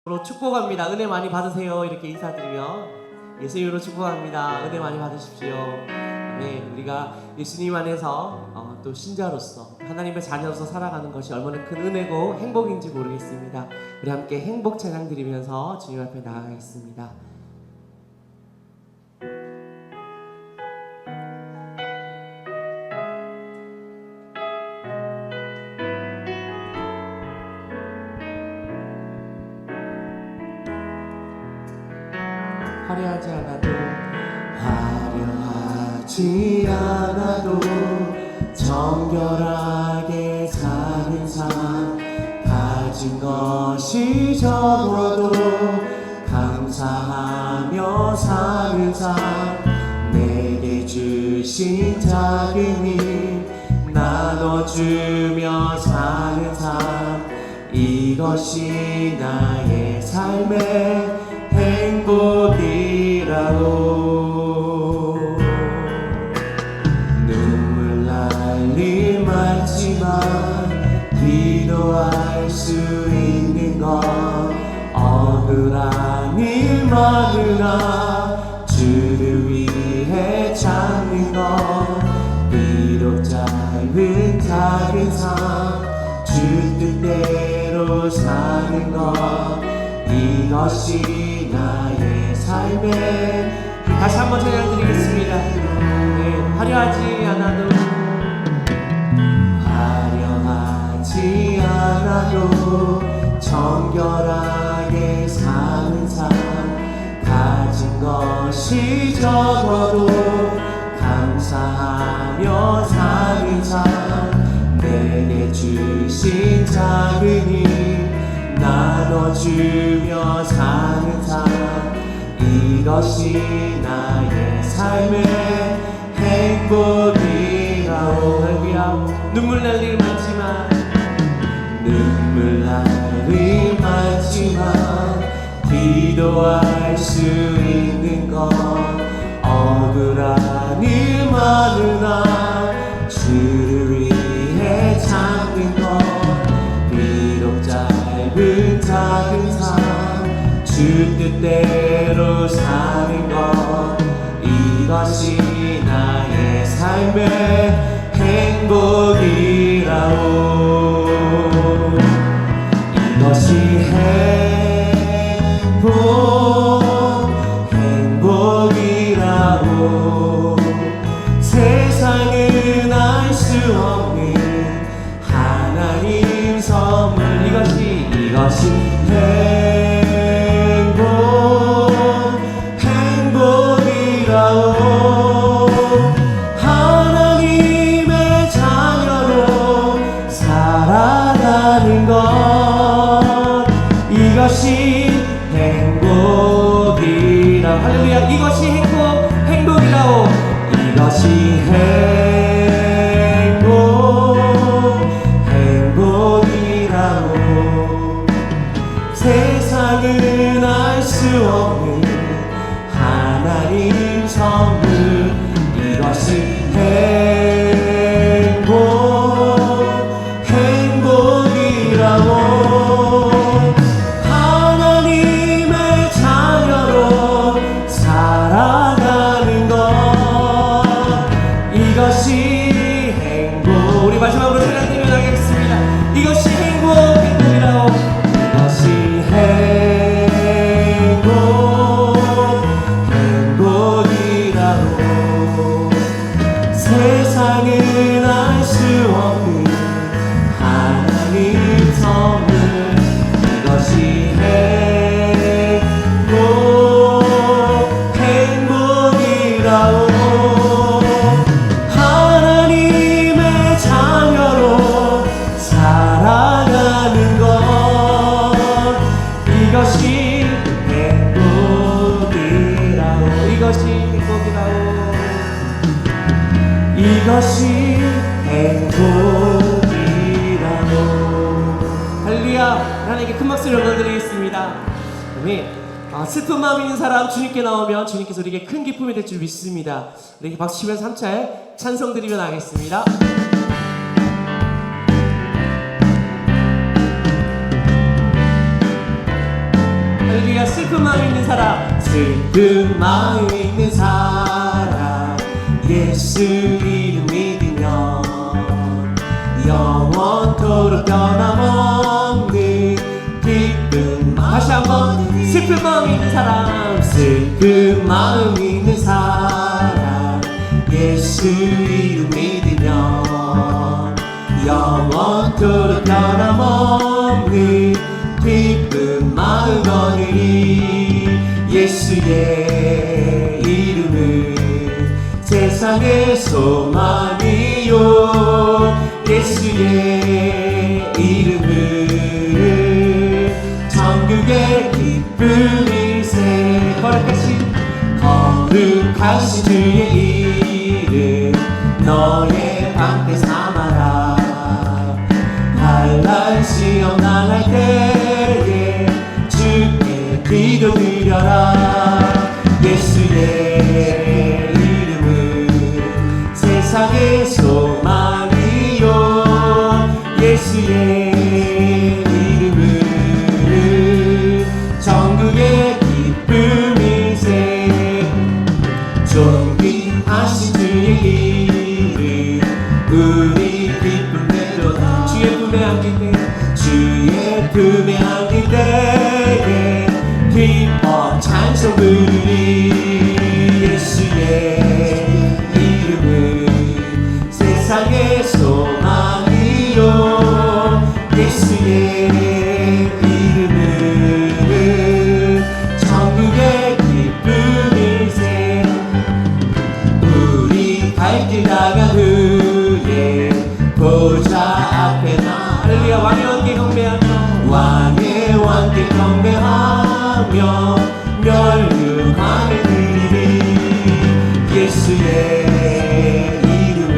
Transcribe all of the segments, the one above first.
축복합니다. 은혜 많이 받으세요. 이렇게 인사드리며 예수 이름으로 축복합니다. 은혜 많이 받으십시오. 네, 우리가 예수님 안에서 또 신자로서 하나님의 자녀로서 살아가는 것이 얼마나 큰 은혜고 행복인지 모르겠습니다. 우리 함께 행복 찬양 드리면서 주님 앞에 나아가겠습니다. 화려하지 않아도 정결하게 사는 삶, 가진 것이 적어도 감사하며 사는 삶, 내게 주신 작은 힘 나눠주며 사는 삶, 이것이 나의 삶의 행복이라고. 눈물 날 일 많지만 기도할 수 있는 건 억울한 일 많으나 주를 위해 찾는 건 비록 짧은 작은 삶, 주 뜻대로 사는 것, 이것이 나의 삶의. 다시 한번 찬양 드리겠습니다. 네, 화려하지 않아도 정결하게 사는 삶, 가진 것이 적어도 감사하며 사는 삶, 내게 주신 작은 힘 나눠주며 사는 삶, 이것이 나의 삶의 행복이라오. 할렐루야. 눈물 날 일 많지만 기도할 수 있는 건 억울한 일 많으나 주를 위해 찾는 것, 비록 짧은 작은 삶, 주 뜻대로 사는 것, 이것이 나의 삶의 행복이라오. 이것이 행복이라고. 세상은 알 수 없는 하나님 선물, 이것이 행복이라오. 하나님의 자녀로 살아가는 것, 이것이 행복이라오. 할렐루야. 이것이 행복이라오. 이것이 행복이라오. 세상은 알 수 없는 하나님 선물, 이것이 행복이라고. 하나님의 자녀로 살아가는 것, 이것이 행복. 우리 마지막으로 찬양드리며 나가겠습니다. 이것이 행복이라고. 이것이 행복이라고. 세상은 알 수 없는 하나님 선물, 이것이 행복이라고. 하나님의 자녀로 살아가는 것, 이것이 행복이라고. 이것이 행복이라고. 이것이 행복이라고. 할렐루야. 하나님께 큰 박수를 올려드리겠습니다. 네. 슬픈 마음 있는 사람 주님께 나오면 주님께서 우리에게 큰 기쁨이 될 줄 믿습니다. 우리 박수 치면서 3차에 찬송 드리며 나가겠습니다. 슬픈 마음 있는 사람, 슬픈 마음 있는 사람, 예수 이름 믿으면 영원토록 변함없는 기쁨. 다시 한번, 슬픈 마음 있는 사람, 슬픈 마음 있는 사람, 예수 이름 믿으면 영원토록 변함없는 기쁜 마음 얻으리. 예수의 이름은 세상의 소망이요, 예수의 이름은 천국의 기쁨일세. 거룩하신 주의 이름 너의 방패 삼아라. 환난 시험 당할 때에 주께 기도드려라. 예수의 이름은 세상의 소망이요, 예수의 이름은 천국의 기쁨일세. 존귀하신 주의 이름 우리 기쁨 내도다. 주의 품에 안길 때, 주의 품에 안길 때에 기뻐 찬송 부르리. 예수의 이름은 세상의 소망이요, 예수의 이름은 천국의 기쁨일세. 우리 갈 길 나간 후에 보좌 앞에 나 할렐루야. 왕의 왕께 경배하며, 왕의 왕께 경배하며 멸류관을 드리리. 예수의 이름은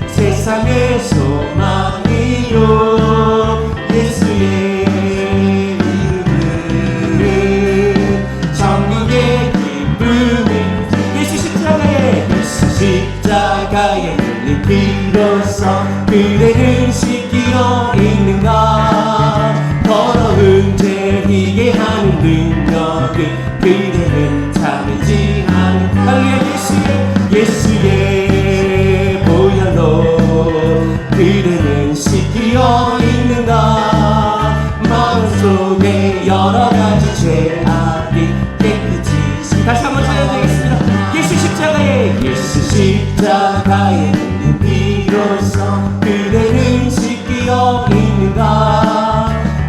세상의 소망이요, 예수의 이름은 천국의 기쁨을. 예수 십자가에, 예수 십자가에 흘린 피로써 그대를 씻기어 있는가. 더러운 죄 희게 하는 능력을 그대는 참지 않는. 할렐루야. 예수의 보혈로 그대는 씻기어 있는가. 마음속에 여러가지 죄악이 깨끗이. 다시 한번 찬양드리겠습니다. 예수 십자가에, 예수 십자가에 흘린 피로써 그대는 씻기어 있는가.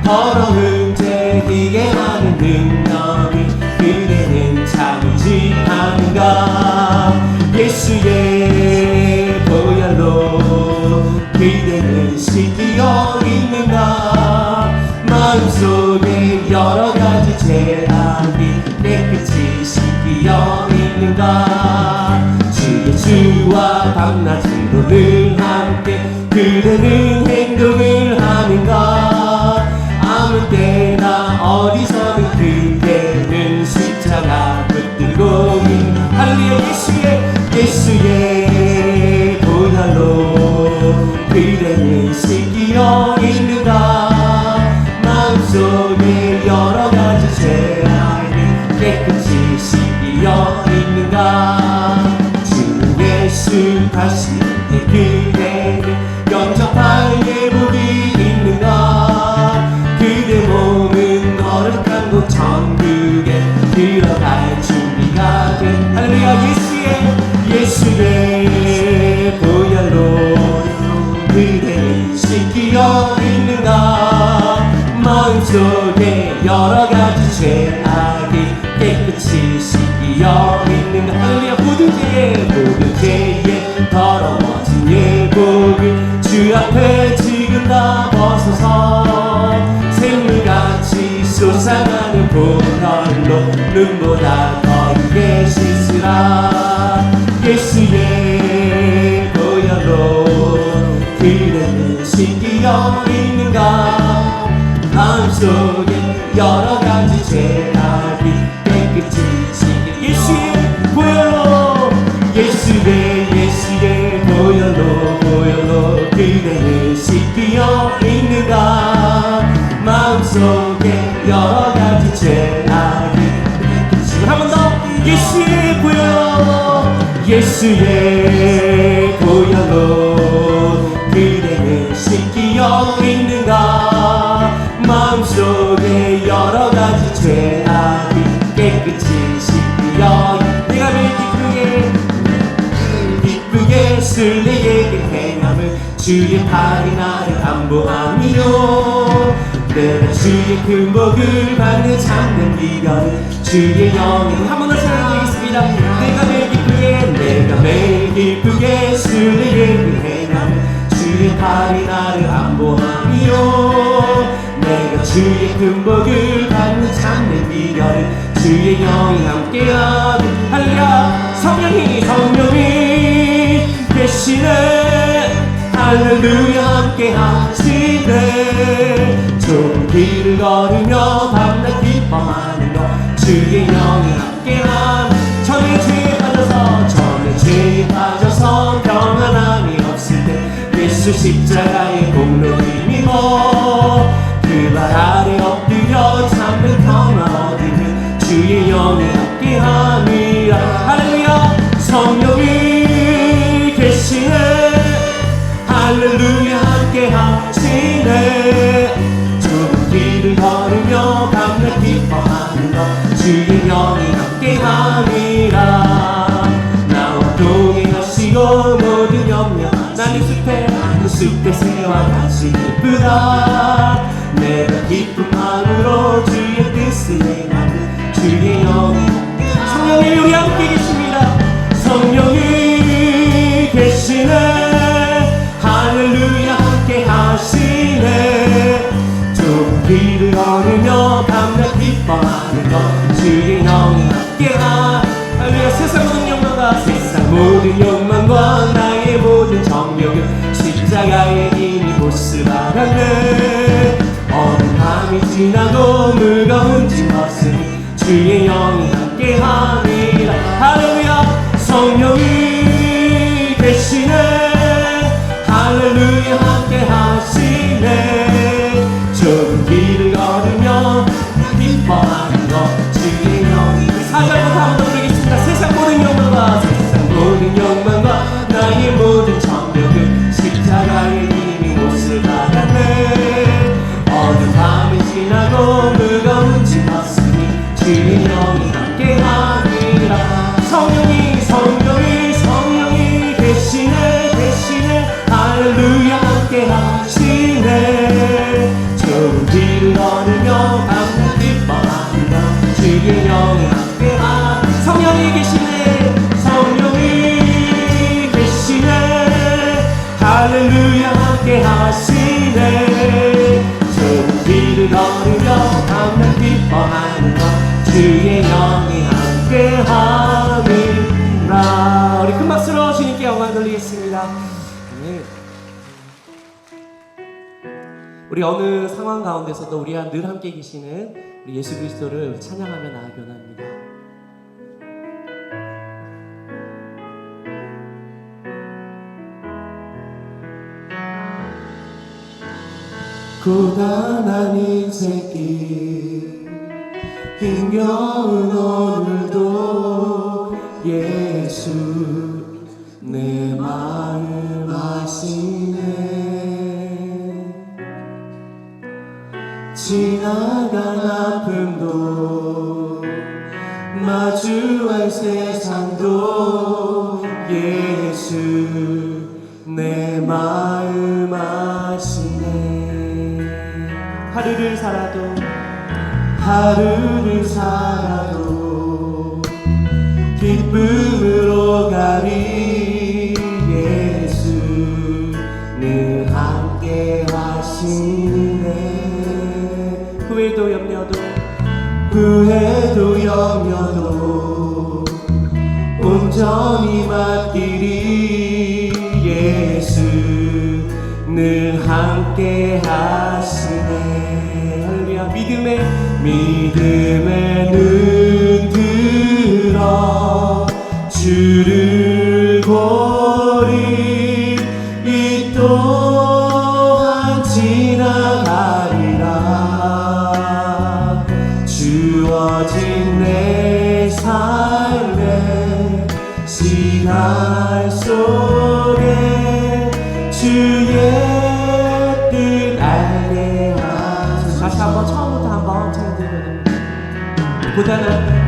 더러운 죄 희게 하는 능력을 그대는 참지 않는가. 예수의 보혈로 그대는 씻기어 있는가. 마음속에 여러가지 죄악이 깨끗이 씻기어 있는가. 주 예수와 밤낮으로 늘 함께 그대는 행동을 하는가. 아무 때나 어디서든 그대는 십자가 붙들고 있는. 할렐루야. 예수의 보혈로 그대는 씻기어 있는가. 마음속에 여러가지 죄악을 깨끗이 씻기어 있는가. 주 예수 다시 그대를 영접할 예복이 있는가. 그대 몸은 거룩한 곳 천국에 들어갈 준비가 된. 할렐루야. 예수의 보혈로 그대를 씻기어 있는가. 마음속에 여러가지 죄악이 깨끗이 씻기어 있는가. 할렐루야. 모든 죄에 더러워진 예복을 주 앞에 지금 다 벗어서 샘물같이 솟아나는 보혈로 눈보다 거룩게 씻으라. 예수의 보혈로 그대는 씻기어 있는가. 마음속에 여러가지 죄악이 깨끗이 씻기. 예수의 보혈로, 예수의 보혈로 그대는 씻기어 있는가. 마음속에 여러가지 죄악 예수의 보혈로 예수의 보혈로 그대는 씻기어 있는가 마음속에 여러가지 죄악이 깨끗이 씻기어 내가 매일 기쁘게 술래에게 행함을 주의 팔이 나를 안보하미요 내가 주의 큰 복을 받는 참된 비결은 주의 영이 한 번 더 찬양드리겠습니다. 내가 매일 기쁘게 술래에게 행함을 주의 팔이 나를 안보하미요 내가 주의 큰 복을 받는 참된 비결은 주의 영이 함께하니 할렐루야 성령이 계시네 할렐루야 함께하시네 좁은 길을 걸으며 밤낮 기뻐하는 것 주의 영이 함께하니 전에 죄에 빠져서 평안함이 없을 때 예수 십자가의 공로 힘입어 그 발 아래 엎드려 참된 평화 얻으면 주의 영이 함께함이라 할렐루야 성령이 계시네 할렐루야 함께하시네 좁은 길을 걸으며 밤낮 기뻐하는 것 주의 영이 함께함이라 나와 동행하시고 모든 염려 나는 숲에 새와 같이 기쁘다 내가 기쁜 마음으로 주의 뜻을 행하는 주의 영이 성령이 우리 함께 계십니다 성령이 계시네 할렐루야 함께 하시네 좁은 길을 걸으며 밤낮 기뻐하는 것 주의 영이 함께하 할렐루야 세상 모든 욕망과 나의 모든 정욕은 십자가에 이미 보스받았네 어느 밤이 지나도 무거운 짐 벗으니 주의 영이 함께함이라 할렐루야 성령이 계시네 할렐루야 함께하시네 좁은 길을 걸으며 기뻐하는 것 주의 영이 4절부터 한번 부르겠습니다 세상 모든 욕망과 나의 모든 정욕은 십자가에 이미 못을 받았네 어느 밤이 지나고 무거운 짐 벗으니 주의 영이 함께하니라 성령이 계시네 할렐루야 함께하시네 좁은 길을 걸으며 밤낮 기뻐하는 것 주의 영이 함께하 성령이 계시네 할렐루야 함께하시네 좁은 길을 걸으며 밤낮 기뻐하는 것 주의 영이 함께함이라 우리 큰 박수로 주님께 영광 돌리겠습니다. 네. 우리 어느 상황 가운데서도 우리와 늘 함께 계시는 우리 예수 그리스도를 찬양하며 나아가기 원합니다. 고단한 인생길 힘겨운 오늘도 예수 내 마음 아시네 지나간 아픔도 마주할 세상도 예수 내 마음 아시네 하루를 살아도 기쁨으로 가리 예수 늘 함께 하시네 후회도 염려도 온전히 맡기리 예수 늘 함께 하시네 할렐루야 믿음의 눈 들어 주를 보리 이 또한 지나가리라 주어진 내 삶 시간 속에 주의 뜻 알게 하소서. 다시 한번 처음부터 한번 찬양드리면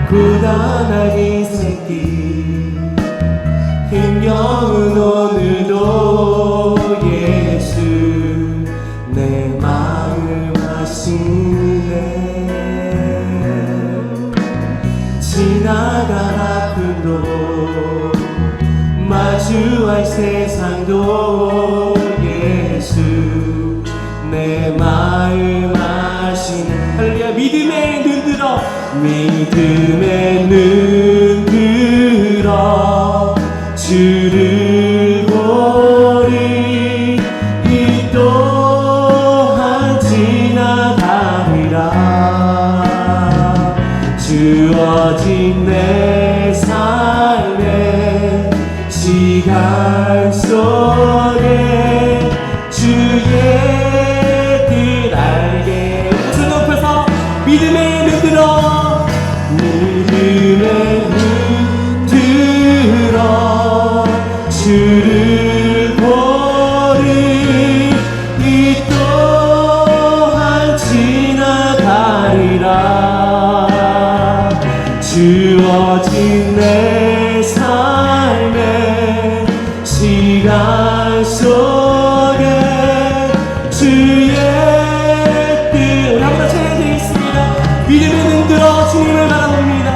고단한 이 새끼 힘겨운 오늘도 예수 내 마음 하시네. 지나간 아픔도 마주할 세상도 예수 내 마음 아시네. 할렐루야. 믿음의 눈 들어 믿음의 눈 들어 주를 보리 이 또한 지나가리라. 주어진 내 삶의 시간 속에 주의 뜻 알게. 손 높여서 믿음의 눈 들어 믿음의 눈 들어 주를 보리 이 또한 지나가리라. 주어진 내 삶의 시간 속에 주의 뜻. 우리 한번 찬양드리겠습니다. 믿음의 눈 들어 주님을 바라봅니다.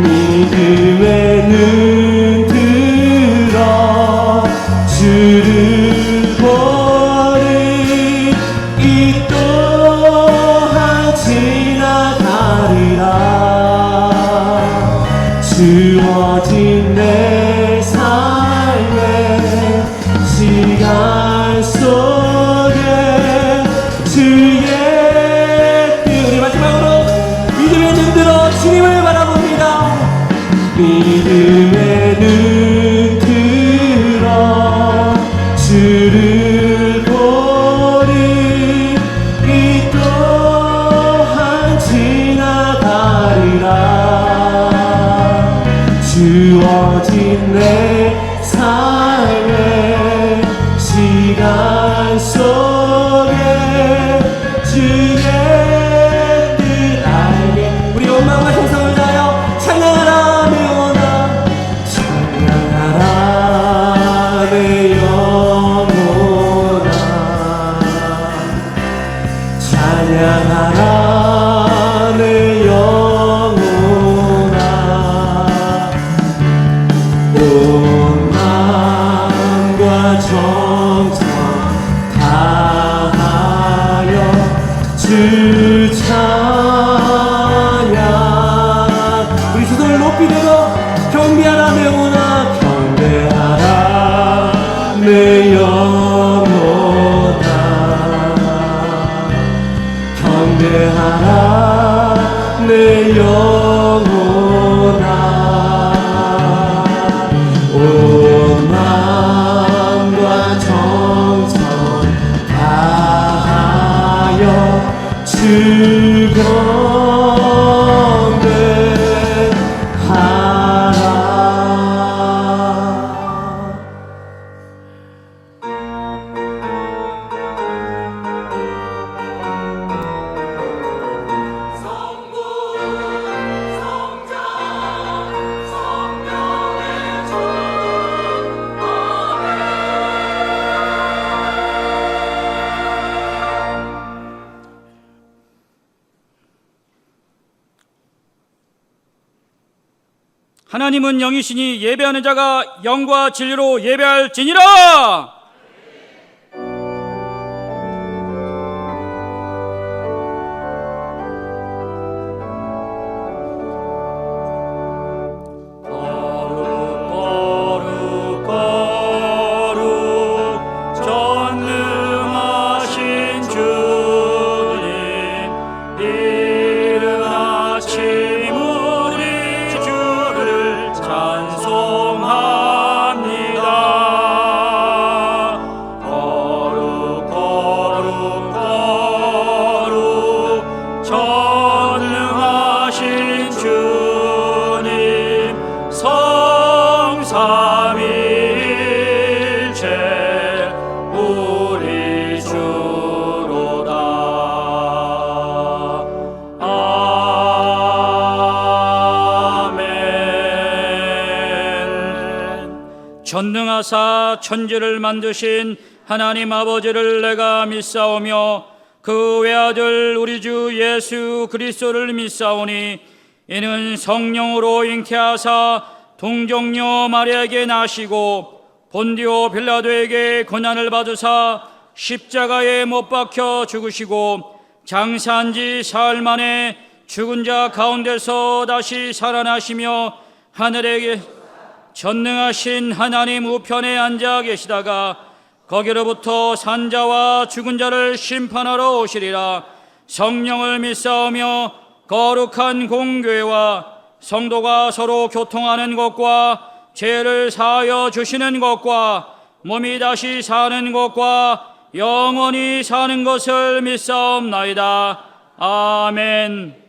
믿음의 눈 들어 주를 보리 이 또한 지나가리라. 주어진 내 삶의 시간 속에 주의 뜻. 우리 마지막으로 믿음의 눈 들어 주님을 바라봅니다. 믿음의 눈 들어 주를 보리 이 또한 지나가리라. 주어진 내 삶의 시간 속에 주의 뜻 알게. 우리 온 마음과 정성을 다하여 찬양하라 내 영혼아. 찬양하라 내 영혼아. 찬양하라 내 영혼아. 온 마음과 정성 다하여 주 찬양. 우리 두 손을 높이 들어 경배하라 내 영혼아. 경배하라 내 영혼아. 경배하라 내 영혼아. 온 마음과 정성 다하여 주 경배하라. 하나님은 영이시니 예배하는 자가 영과 진리로 예배할지니라. 성삼위 전능하사 천지를 만드신 하나님 아버지를 내가 믿사오며 그 외아들 우리 주 예수 그리스도를 믿사오니 이는 성령으로 잉태하사 동정녀 마리아에게 나시고 본디오 빌라도에게 고난을 받으사 십자가에 못 박혀 죽으시고 장사한 지 사흘 만에 죽은 자 가운데서 다시 살아나시며 하늘에 전능하신 하나님 우편에 앉아 계시다가 거기로부터 산자와 죽은 자를 심판하러 오시리라. 성령을 믿사오며 거룩한 공교회와 성도가 서로 교통하는 것과 죄를 사하여 주시는 것과 몸이 다시 사는 것과 영원히 사는 것을 믿사옵나이다. 아멘.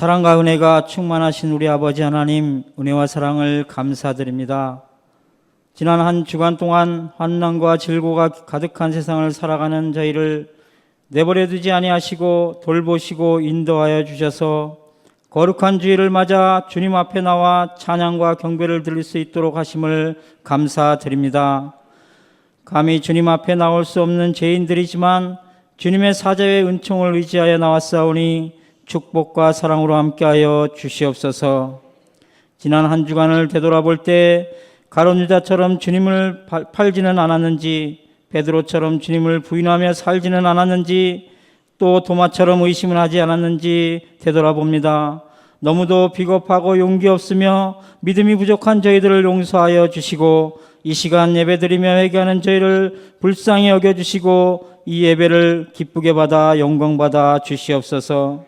사랑과 은혜가 충만하신 우리 아버지 하나님, 은혜와 사랑을 감사드립니다. 지난 한 주간 동안 환난과 질고가 가득한 세상을 살아가는 저희를 내버려 두지 아니하시고 돌보시고 인도하여 주셔서 거룩한 주일을 맞아 주님 앞에 나와 찬양과 경배를 드릴 수 있도록 하심을 감사드립니다. 감히 주님 앞에 나올 수 없는 죄인들이지만 주님의 사자의 은총을 의지하여 나왔사오니 축복과 사랑으로 함께하여 주시옵소서. 지난 한 주간을 되돌아볼 때 가룟 유다처럼 주님을 팔지는 않았는지, 베드로처럼 주님을 부인하며 살지는 않았는지, 또 도마처럼 의심을 하지 않았는지 되돌아봅니다. 너무도 비겁하고 용기 없으며 믿음이 부족한 저희들을 용서하여 주시고 이 시간 예배드리며 회개하는 저희를 불쌍히 여겨주시고 이 예배를 기쁘게 받아 영광받아 주시옵소서.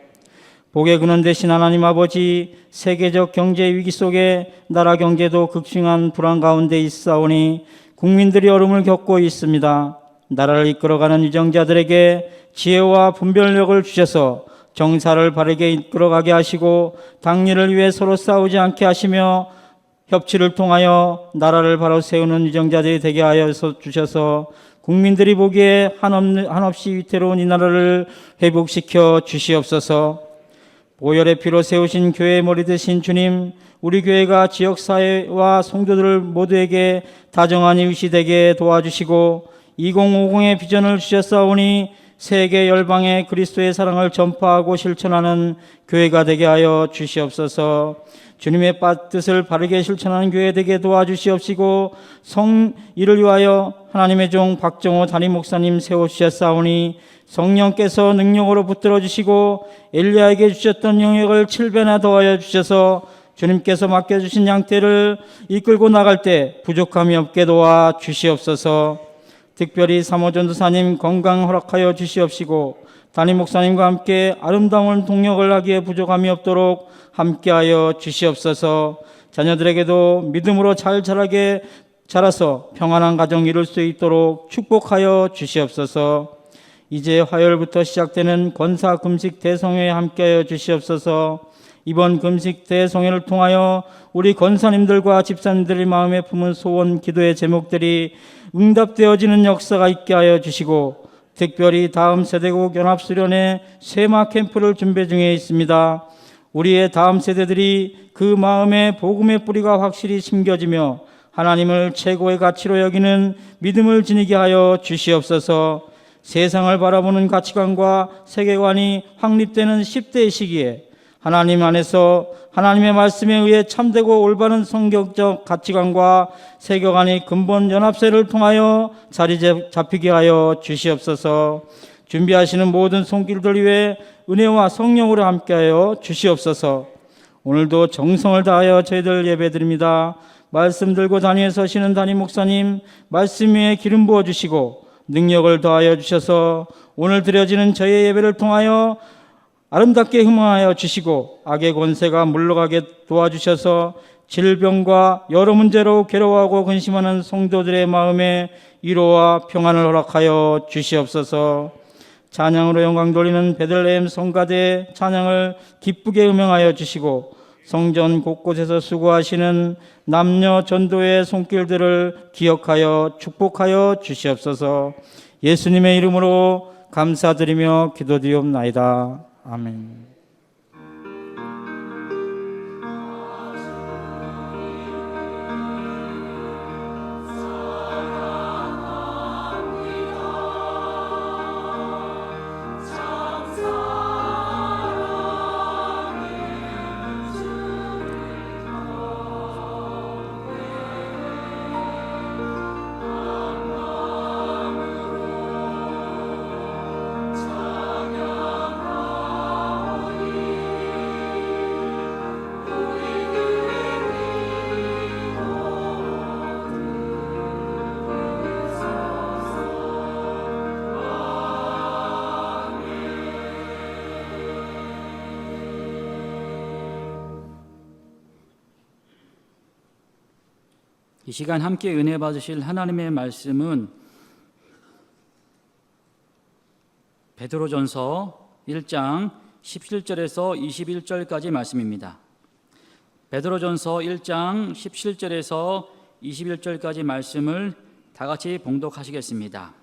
복의 근원 되신 하나님 아버지, 세계적 경제 위기 속에 나라 경제도 극심한 불안 가운데 있사오니 국민들이 어려움을 겪고 있습니다. 나라를 이끌어가는 유정자들에게 지혜와 분별력을 주셔서 정사를 바르게 이끌어가게 하시고 당리를 위해 서로 싸우지 않게 하시며 협치를 통하여 나라를 바로 세우는 유정자들이 되게 하여 주셔서 국민들이 보기에 한없이 위태로운 이 나라를 회복시켜 주시옵소서. 보혈의 피로 세우신 교회의 머리 되신 주님, 우리 교회가 지역사회와 성도들 모두에게 다정한 이웃이 되게 도와주시고 2050의 비전을 주셨사오니 세계 열방에 그리스도의 사랑을 전파하고 실천하는 교회가 되게 하여 주시옵소서. 주님의 뜻을 바르게 실천하는 교회 되게 도와주시옵시고 이를 위하여 하나님의 종 박정호 담임 목사님 세워주셨사오니 성령께서 능력으로 붙들어 주시고 엘리야에게 주셨던 영역을 7배나 더하여 주셔서 주님께서 맡겨주신 양떼를 이끌고 나갈 때 부족함이 없게 도와 주시옵소서. 특별히 사모 전도사님 건강 허락하여 주시옵시고 담임 목사님과 함께 아름다운 동역을 하기에 부족함이 없도록 함께하여 주시옵소서. 자녀들에게도 믿음으로 잘 자라서 평안한 가정 이룰 수 있도록 축복하여 주시옵소서. 이제 화요일부터 시작되는 권사 금식 대성회에 함께하여 주시옵소서. 이번 금식 대성회를 통하여 우리 권사님들과 집사님들의 마음에 품은 소원, 기도의 제목들이 응답되어지는 역사가 있게 하여 주시고 특별히 다음 세대국 연합수련회 쇠마 캠프를 준비 중에 있습니다. 우리의 다음 세대들이 그 마음에 복음의 뿌리가 확실히 심겨지며 하나님을 최고의 가치로 여기는 믿음을 지니게 하여 주시옵소서. 세상을 바라보는 가치관과 세계관이 확립되는 10대의 시기에 하나님 안에서 하나님의 말씀에 의해 참되고 올바른 성경적 가치관과 세계관이 근본 연합세를 통하여 자리 잡히게 하여 주시옵소서. 준비하시는 모든 손길들 위해 은혜와 성령으로 함께하여 주시옵소서. 오늘도 정성을 다하여 저희들 예배드립니다. 말씀 들고 단위에 서시는 담임 목사님 말씀 위에 기름 부어주시고 능력을 더하여 주셔서 오늘 드려지는 저희의 예배를 통하여 아름답게 흥망하여 주시고 악의 권세가 물러가게 도와주셔서 질병과 여러 문제로 괴로워하고 근심하는 성도들의 마음에 위로와 평안을 허락하여 주시옵소서. 찬양으로 영광 돌리는 베들레헴 성가대의 찬양을 기쁘게 음행하여 주시고 성전 곳곳에서 수고하시는 남녀 전도의 손길들을 기억하여 축복하여 주시옵소서. 예수님의 이름으로 감사드리며 기도드리옵나이다. 아멘. 이 시간 함께 은혜 받으실 하나님의 말씀은 베드로전서 1장 17절에서 21절까지 말씀입니다. 베드로전서 1장 17절에서 21절까지 말씀을 다 같이 봉독하시겠습니다.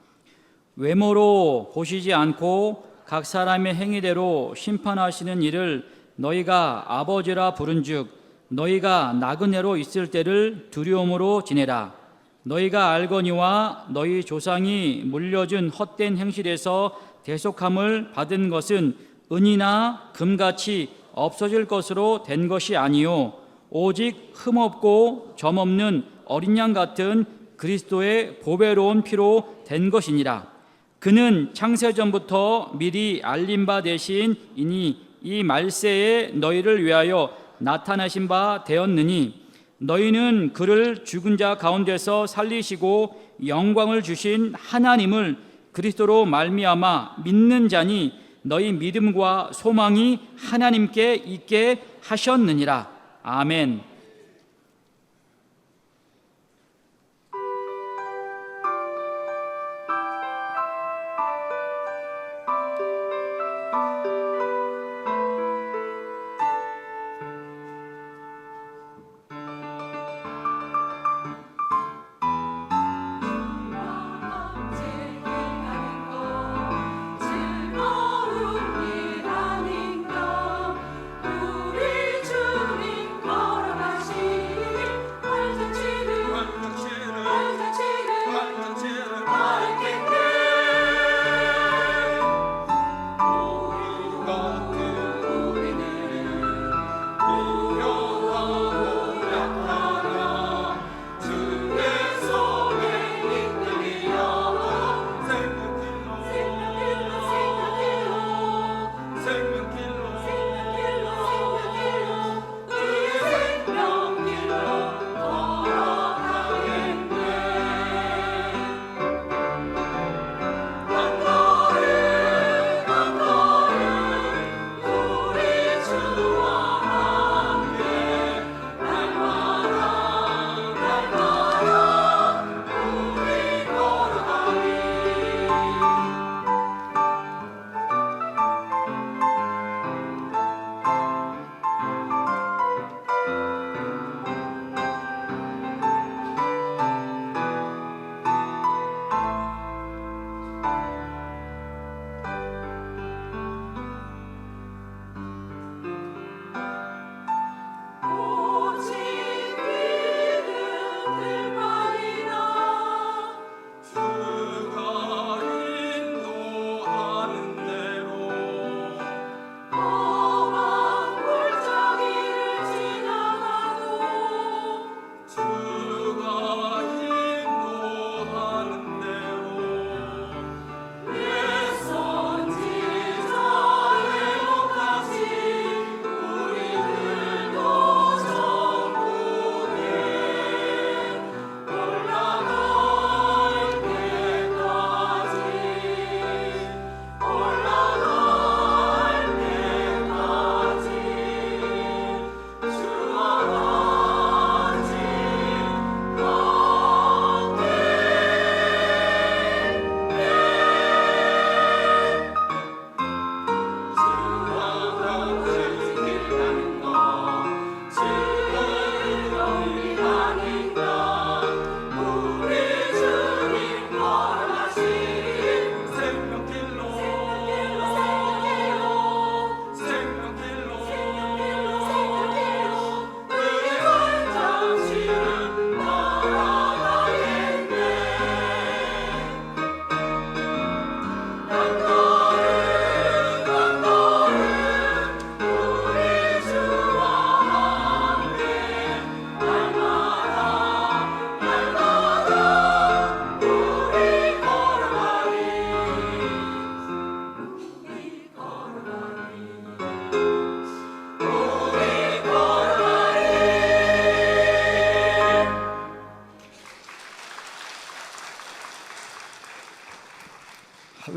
외모로 보시지 않고 각 사람의 행위대로 심판하시는 이를 너희가 아버지라 부른즉 너희가 나그네로 있을 때를 두려움으로 지내라. 너희가 알거니와 너희 조상이 물려준 헛된 행실에서 대속함을 받은 것은 은이나 금같이 없어질 것으로 된 것이 아니요 오직 흠없고 점없는 어린 양 같은 그리스도의 보배로운 피로 된 것이니라. 그는 창세전부터 미리 알린 바 되신 이니 이 말세에 너희를 위하여 나타나신 바 되었느니 너희는 그를 죽은 자 가운데서 살리시고 영광을 주신 하나님을 그리스도로 말미암아 믿는 자니 너희 믿음과 소망이 하나님께 있게 하셨느니라. 아멘.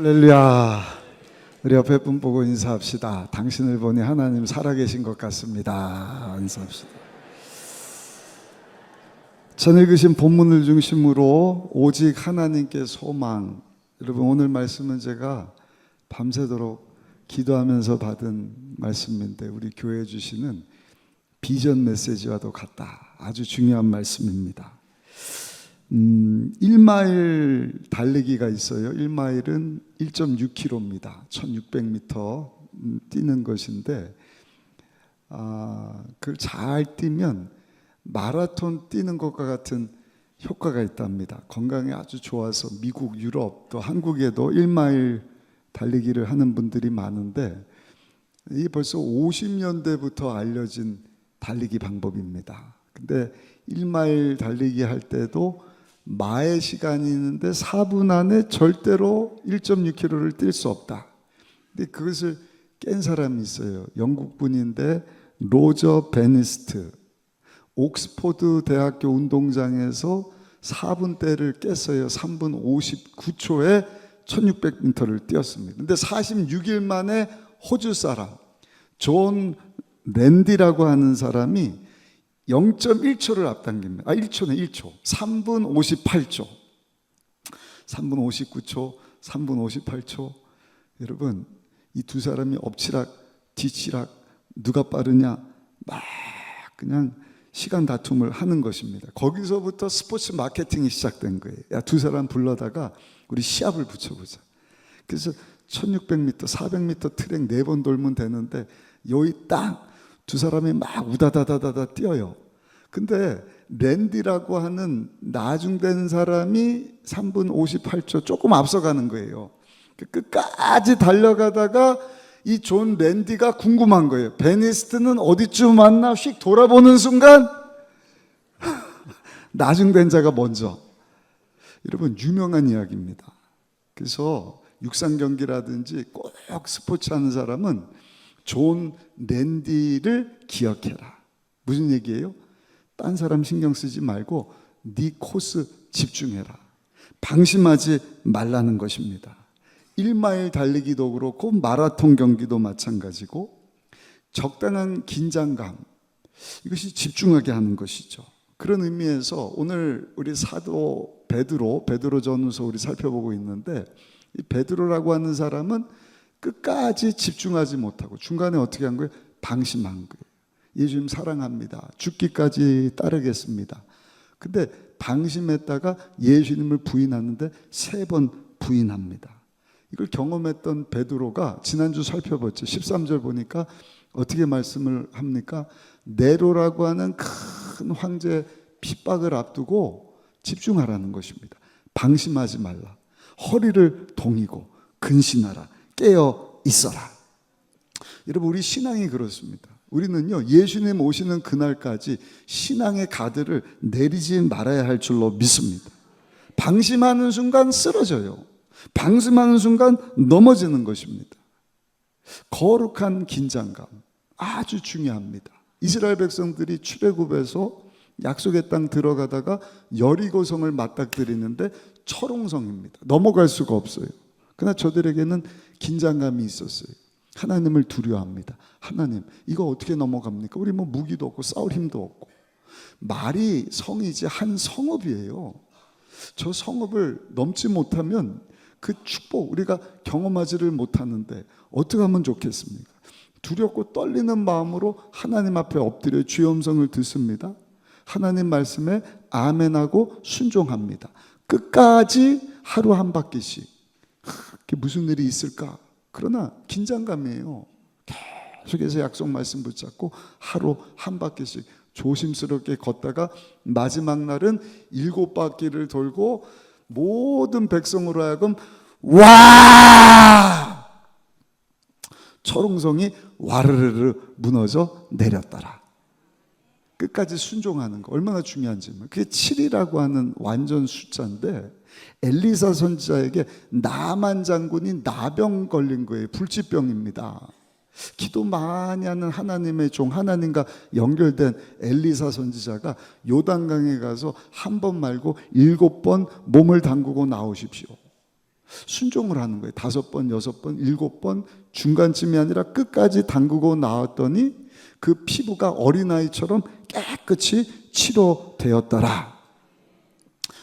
할렐루야. 우리 옆에 분 보고 인사합시다. 당신을 보니 하나님 살아계신 것 같습니다. 인사합시다. 전 읽으신 본문을 중심으로 오직 하나님께 소망. 여러분, 오늘 말씀은 제가 밤새도록 기도하면서 받은 말씀인데 우리 교회 주시는 비전 메시지와도 같다. 아주 중요한 말씀입니다. 1마일 달리기가 있어요. 1마일은 1.6km입니다. 1600m 뛰는 것인데 그걸 잘 뛰면 마라톤 뛰는 것과 같은 효과가 있답니다. 건강에 아주 좋아서 미국, 유럽, 또 한국에도 1마일 달리기를 하는 분들이 많은데 이게 벌써 50년대부터 알려진 달리기 방법입니다. 근데 1마일 달리기 할 때도 마의 시간이 있는데 4분 안에 절대로 1.6km를 뛸 수 없다. 근데 그것을 깬 사람이 있어요. 영국 분인데 로저 베니스트. 옥스포드 대학교 운동장에서 4분대를 깼어요. 3분 59초에 1600m를 뛰었습니다. 근데 46일 만에 호주 사람 존 랜디라고 하는 사람이 0.1초를 앞당깁니다. 1초네, 1초. 3분 58초. 3분 59초, 3분 58초. 여러분, 이 두 사람이 엎치락, 뒤치락, 누가 빠르냐, 막 그냥 시간 다툼을 하는 것입니다. 거기서부터 스포츠 마케팅이 시작된 거예요. 야, 두 사람 불러다가 우리 시합을 붙여보자. 그래서 1600m, 400m 트랙 4번 돌면 되는데 여기 딱 두 사람이 막 우다다다다다 뛰어요. 근데 랜디라고 하는 나중된 사람이 3분 58초 조금 앞서가는 거예요. 끝까지 달려가다가 이 존 랜디가 궁금한 거예요. 베니스트는 어디쯤 왔나 휙 돌아보는 순간 나중된 자가 먼저. 여러분, 유명한 이야기입니다. 그래서 육상 경기라든지 꼭 스포츠 하는 사람은 존 랜디를 기억해라. 무슨 얘기예요? 딴 사람 신경 쓰지 말고 네 코스 집중해라. 방심하지 말라는 것입니다. 1마일 달리기도 그렇고 마라톤 경기도 마찬가지고 적당한 긴장감, 이것이 집중하게 하는 것이죠. 그런 의미에서 오늘 우리 사도 베드로전후서 우리 살펴보고 있는데 이 베드로라고 하는 사람은 끝까지 집중하지 못하고 중간에 어떻게 한 거예요? 방심한 거예요. 예수님 사랑합니다. 죽기까지 따르겠습니다. 근데 방심했다가 예수님을 부인하는데 3번 부인합니다. 이걸 경험했던 베드로가 지난주 살펴봤죠. 13절 보니까 어떻게 말씀을 합니까? 네로라고 하는 큰 황제 핍박을 앞두고 집중하라는 것입니다. 방심하지 말라. 허리를 동이고 근신하라. 깨어 있어라. 여러분, 우리 신앙이 그렇습니다. 우리는요, 예수님 오시는 그날까지 신앙의 가드를 내리지 말아야 할 줄로 믿습니다. 방심하는 순간 쓰러져요. 방심하는 순간 넘어지는 것입니다. 거룩한 긴장감 아주 중요합니다. 이스라엘 백성들이 출애굽에서 약속의 땅 들어가다가 여리고성을 맞닥뜨리는데 철옹성입니다. 넘어갈 수가 없어요. 그러나 저들에게는 긴장감이 있었어요. 하나님을 두려워합니다. 하나님, 이거 어떻게 넘어갑니까? 우리 뭐 무기도 없고 싸울 힘도 없고. 말이 성이지 한 성읍이에요. 저 성읍을 넘지 못하면 그 축복 우리가 경험하지를 못하는데 어떻게 하면 좋겠습니까? 두렵고 떨리는 마음으로 하나님 앞에 엎드려 주의 음성을 듣습니다. 하나님 말씀에 아멘하고 순종합니다. 끝까지 하루 한 바퀴씩. 그게 무슨 일이 있을까? 그러나 긴장감이에요. 계속해서 약속 말씀 붙잡고 하루 한 바퀴씩 조심스럽게 걷다가 마지막 날은 7바퀴를 돌고 모든 백성으로 하여금 와! 철옹성이 와르르르 무너져 내렸더라. 끝까지 순종하는 거 얼마나 중요한지. 그게 7이라고 하는 완전 숫자인데 엘리사 선지자에게 나만 장군이 나병 걸린 거예요. 불치병입니다. 기도 많이 하는 하나님의 종, 하나님과 연결된 엘리사 선지자가 요단강에 가서 한 번 말고 7번 몸을 담그고 나오십시오. 순종을 하는 거예요. 5번, 6번, 7번 중간쯤이 아니라 끝까지 담그고 나왔더니 그 피부가 어린아이처럼 깨끗이 치료되었더라.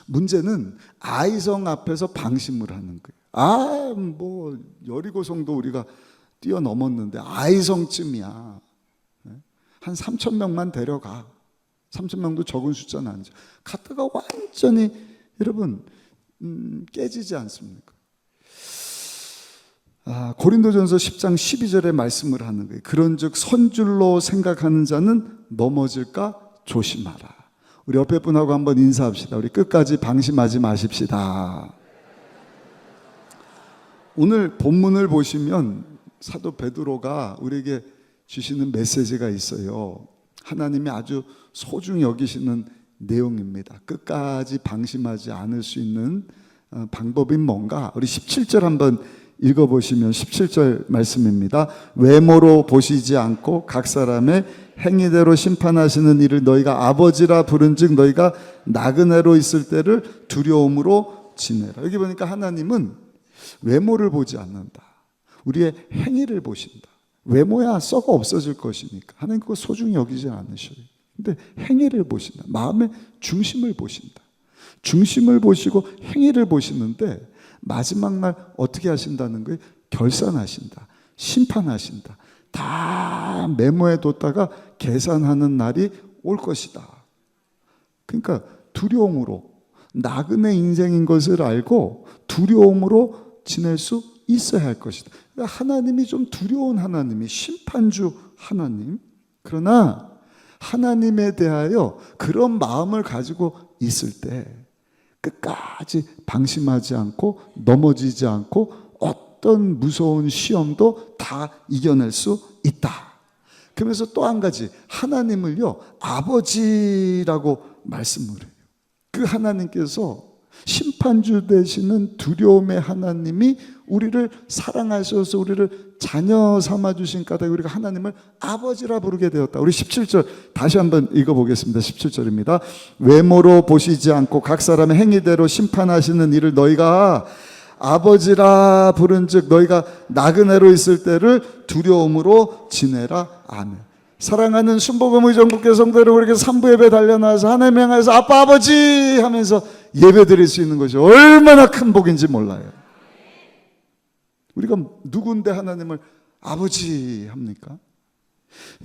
문제는 아이성 앞에서 방심을 하는 거예요. 뭐 여리고성도 우리가 뛰어넘었는데 아이성쯤이야. 한 3,000명만 데려가. 3,000명도 적은 숫자는 아니죠. 갔다가 완전히 여러분 깨지지 않습니까? 고린도전서 10장 12절에 말씀을 하는 거예요. 그런즉 선줄로 생각하는 자는 넘어질까 조심하라. 우리 옆에 분하고 한번 인사합시다. 우리 끝까지 방심하지 마십시다. 오늘 본문을 보시면 사도 베드로가 우리에게 주시는 메시지가 있어요. 하나님이 아주 소중히 여기시는 내용입니다. 끝까지 방심하지 않을 수 있는 방법이 뭔가? 우리 17절 한번 읽어보시면 17절 말씀입니다. 외모로 보시지 않고 각 사람의 행위대로 심판하시는 이를 너희가 아버지라 부른즉 너희가 나그네로 있을 때를 두려움으로 지내라. 여기 보니까 하나님은 외모를 보지 않는다. 우리의 행위를 보신다. 외모야 썩어 없어질 것이니까 하나님 그거 소중히 여기지 않으셔요. 근데 행위를 보신다. 마음의 중심을 보신다. 중심을 보시고 행위를 보시는데 마지막 날 어떻게 하신다는 거예요? 결산하신다. 심판하신다. 다 메모해 뒀다가 계산하는 날이 올 것이다. 그러니까 두려움으로 나그네 인생인 것을 알고 두려움으로 지낼 수 있어야 할 것이다. 그러니까 하나님이 좀 두려운 하나님이 심판주 하나님. 그러나 하나님에 대하여 그런 마음을 가지고 있을 때 끝까지 방심하지 않고 넘어지지 않고 어떤 무서운 시험도 다 이겨낼 수 있다. 그러면서 또 한 가지 하나님을요 아버지라고 말씀을 해요. 그 하나님께서 심판주 되시는 두려움의 하나님이 우리를 사랑하셔서 우리를 자녀 삼아주신 까닭에 우리가 하나님을 아버지라 부르게 되었다. 우리 17절 다시 한번 읽어보겠습니다. 17절입니다. 외모로 보시지 않고 각 사람의 행위대로 심판하시는 이를 너희가 아버지라 부른즉 너희가 나그네로 있을 때를 두려움으로 지내라. 아멘. 사랑하는 순복음 의정부교 성도들 우리에게 3부 예배 달려나와서 하나님 향해서 아빠 아버지 하면서 예배 드릴 수 있는 것이 얼마나 큰 복인지 몰라요. 우리가 누군데 하나님을 아버지 합니까?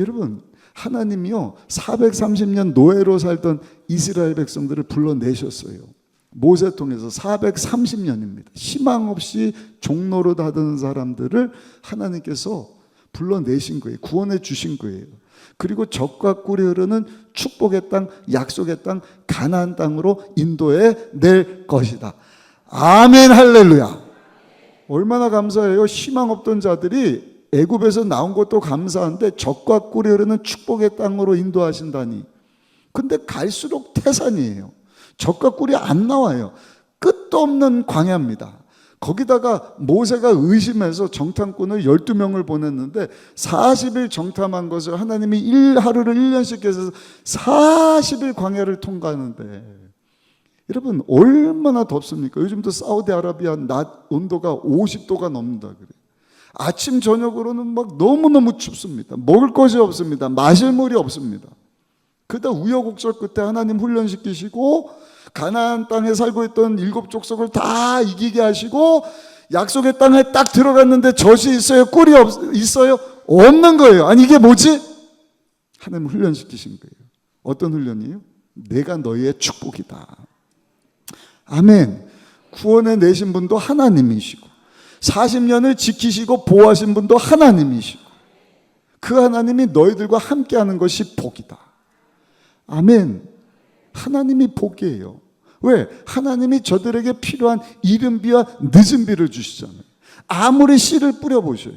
여러분 하나님이요 430년 노예로 살던 이스라엘 백성들을 불러내셨어요. 모세 통해서 430년입니다. 희망 없이 종노릇 하던 사람들을 하나님께서 불러내신 거예요. 구원해 주신 거예요. 그리고 적과 꿀이 흐르는 축복의 땅, 약속의 땅, 가나안 땅으로 인도해 낼 것이다. 아멘 할렐루야. 얼마나 감사해요. 희망 없던 자들이 애굽에서 나온 것도 감사한데 적과 꿀이 흐르는 축복의 땅으로 인도하신다니. 근데 갈수록 태산이에요. 적과 꿀이 안 나와요. 끝도 없는 광야입니다. 거기다가 모세가 의심해서 정탐꾼을 12명을 보냈는데 40일 정탐한 것을 하나님이 하루를 1년씩 해서 40일 광야를 통과하는데 여러분 얼마나 덥습니까? 요즘도 사우디아라비아 낮 온도가 50도가 넘는다 그래요. 아침 저녁으로는 막 너무너무 춥습니다. 먹을 것이 없습니다. 마실 물이 없습니다. 그러다 우여곡절 끝에 하나님 훈련시키시고 가나안 땅에 살고 있던 7족속을 다 이기게 하시고 약속의 땅에 딱 들어갔는데 젖이 있어요? 꿀이 있어요? 없는 거예요. 아니 이게 뭐지? 하나님 훈련시키신 거예요. 어떤 훈련이에요? 내가 너희의 축복이다. 아멘. 구원해 내신 분도 하나님이시고 40년을 지키시고 보호하신 분도 하나님이시고 그 하나님이 너희들과 함께하는 것이 복이다. 아멘. 하나님이 복이에요. 왜? 하나님이 저들에게 필요한 이른 비와 늦은 비를 주시잖아요. 아무리 씨를 뿌려보셔요.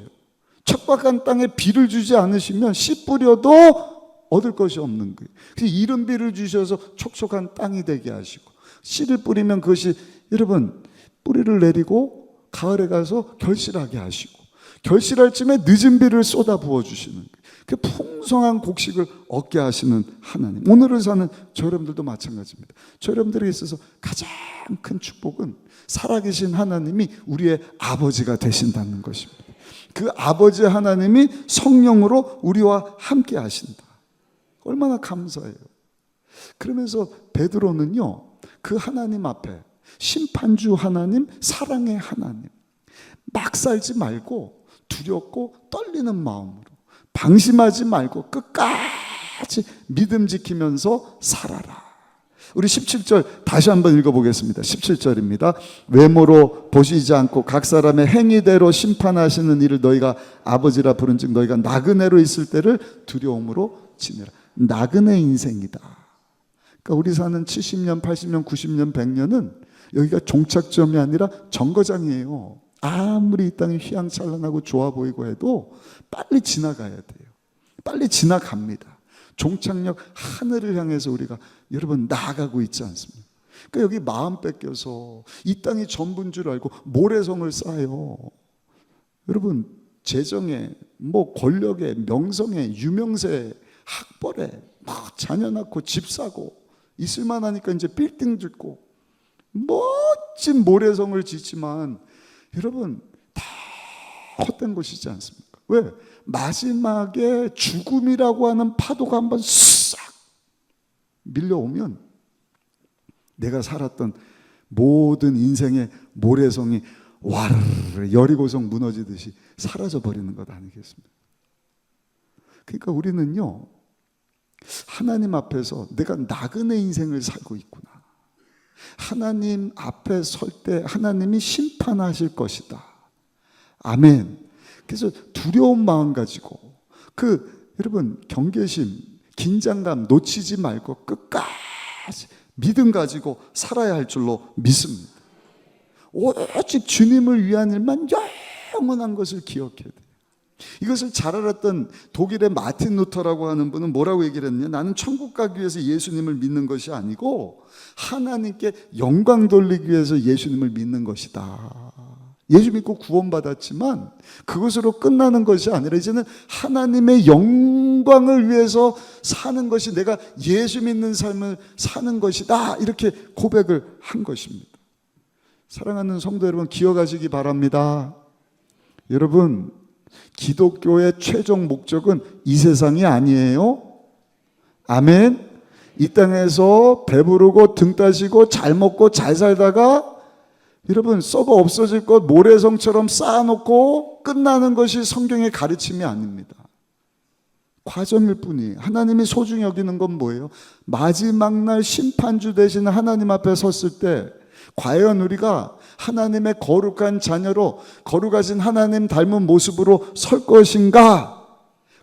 척박한 땅에 비를 주지 않으시면 씨 뿌려도 얻을 것이 없는 거예요. 그래서 이른 비를 주셔서 촉촉한 땅이 되게 하시고 씨를 뿌리면 그것이 여러분 뿌리를 내리고 가을에 가서 결실하게 하시고 결실할 쯤에 늦은 비를 쏟아 부어주시는 거예요. 그 풍성한 곡식을 얻게 하시는 하나님. 오늘을 사는 저 여러분들도 마찬가지입니다. 저 여러분들에게 있어서 가장 큰 축복은 살아계신 하나님이 우리의 아버지가 되신다는 것입니다. 그 아버지 하나님이 성령으로 우리와 함께 하신다. 얼마나 감사해요. 그러면서 베드로는요 그 하나님 앞에 심판주 하나님, 사랑의 하나님 막 살지 말고 두렵고 떨리는 마음으로 방심하지 말고 끝까지 믿음 지키면서 살아라. 우리 17절 다시 한번 읽어보겠습니다. 17절입니다. 외모로 보시지 않고 각 사람의 행위대로 심판하시는 이를 너희가 아버지라 부른즉 너희가 나그네로 있을 때를 두려움으로 지내라. 나그네 인생이다. 그러니까 우리 사는 70년, 80년, 90년, 100년은 여기가 종착점이 아니라 정거장이에요. 아무리 이 땅이 휘황찬란하고 좋아 보이고 해도 빨리 지나가야 돼요. 빨리 지나갑니다. 종착역 하늘을 향해서 우리가 여러분 나아가고 있지 않습니까? 그러니까 여기 마음 뺏겨서 이 땅이 전부인 줄 알고 모래성을 쌓아요. 여러분 재정에 뭐 권력에 명성에 유명세 학벌에 막 자녀 낳고 집 사고 있을만 하니까 이제 빌딩 짓고 멋진 모래성을 짓지만 여러분 다 헛된 것이지 않습니까? 왜? 마지막에 죽음이라고 하는 파도가 한번 싹 밀려오면 내가 살았던 모든 인생의 모래성이 와르르 여리고성 무너지듯이 사라져 버리는 것 아니겠습니까? 그러니까 우리는요 하나님 앞에서 내가 나그네 인생을 살고 있구나. 하나님 앞에 설 때 하나님이 심판하실 것이다. 아멘. 그래서 두려운 마음 가지고 여러분 경계심, 긴장감 놓치지 말고 끝까지 믿음 가지고 살아야 할 줄로 믿습니다. 오직 주님을 위한 일만 영원한 것을 기억해야 돼요. 이것을 잘 알았던 독일의 마틴 루터라고 하는 분은 뭐라고 얘기를 했냐? 나는 천국 가기 위해서 예수님을 믿는 것이 아니고 하나님께 영광 돌리기 위해서 예수님을 믿는 것이다. 예수 믿고 구원받았지만 그것으로 끝나는 것이 아니라 이제는 하나님의 영광을 위해서 사는 것이 내가 예수 믿는 삶을 사는 것이다. 이렇게 고백을 한 것입니다. 사랑하는 성도 여러분 기억하시기 바랍니다. 여러분 기독교의 최종 목적은 이 세상이 아니에요. 아멘. 이 땅에서 배부르고 등 따시고 잘 먹고 잘 살다가 여러분 썩어 없어질 것 모래성처럼 쌓아놓고 끝나는 것이 성경의 가르침이 아닙니다. 과정일 뿐이에요. 하나님이 소중히 여기는 건 뭐예요? 마지막 날 심판주 되시는 하나님 앞에 섰을 때 과연 우리가 하나님의 거룩한 자녀로 거룩하신 하나님 닮은 모습으로 설 것인가?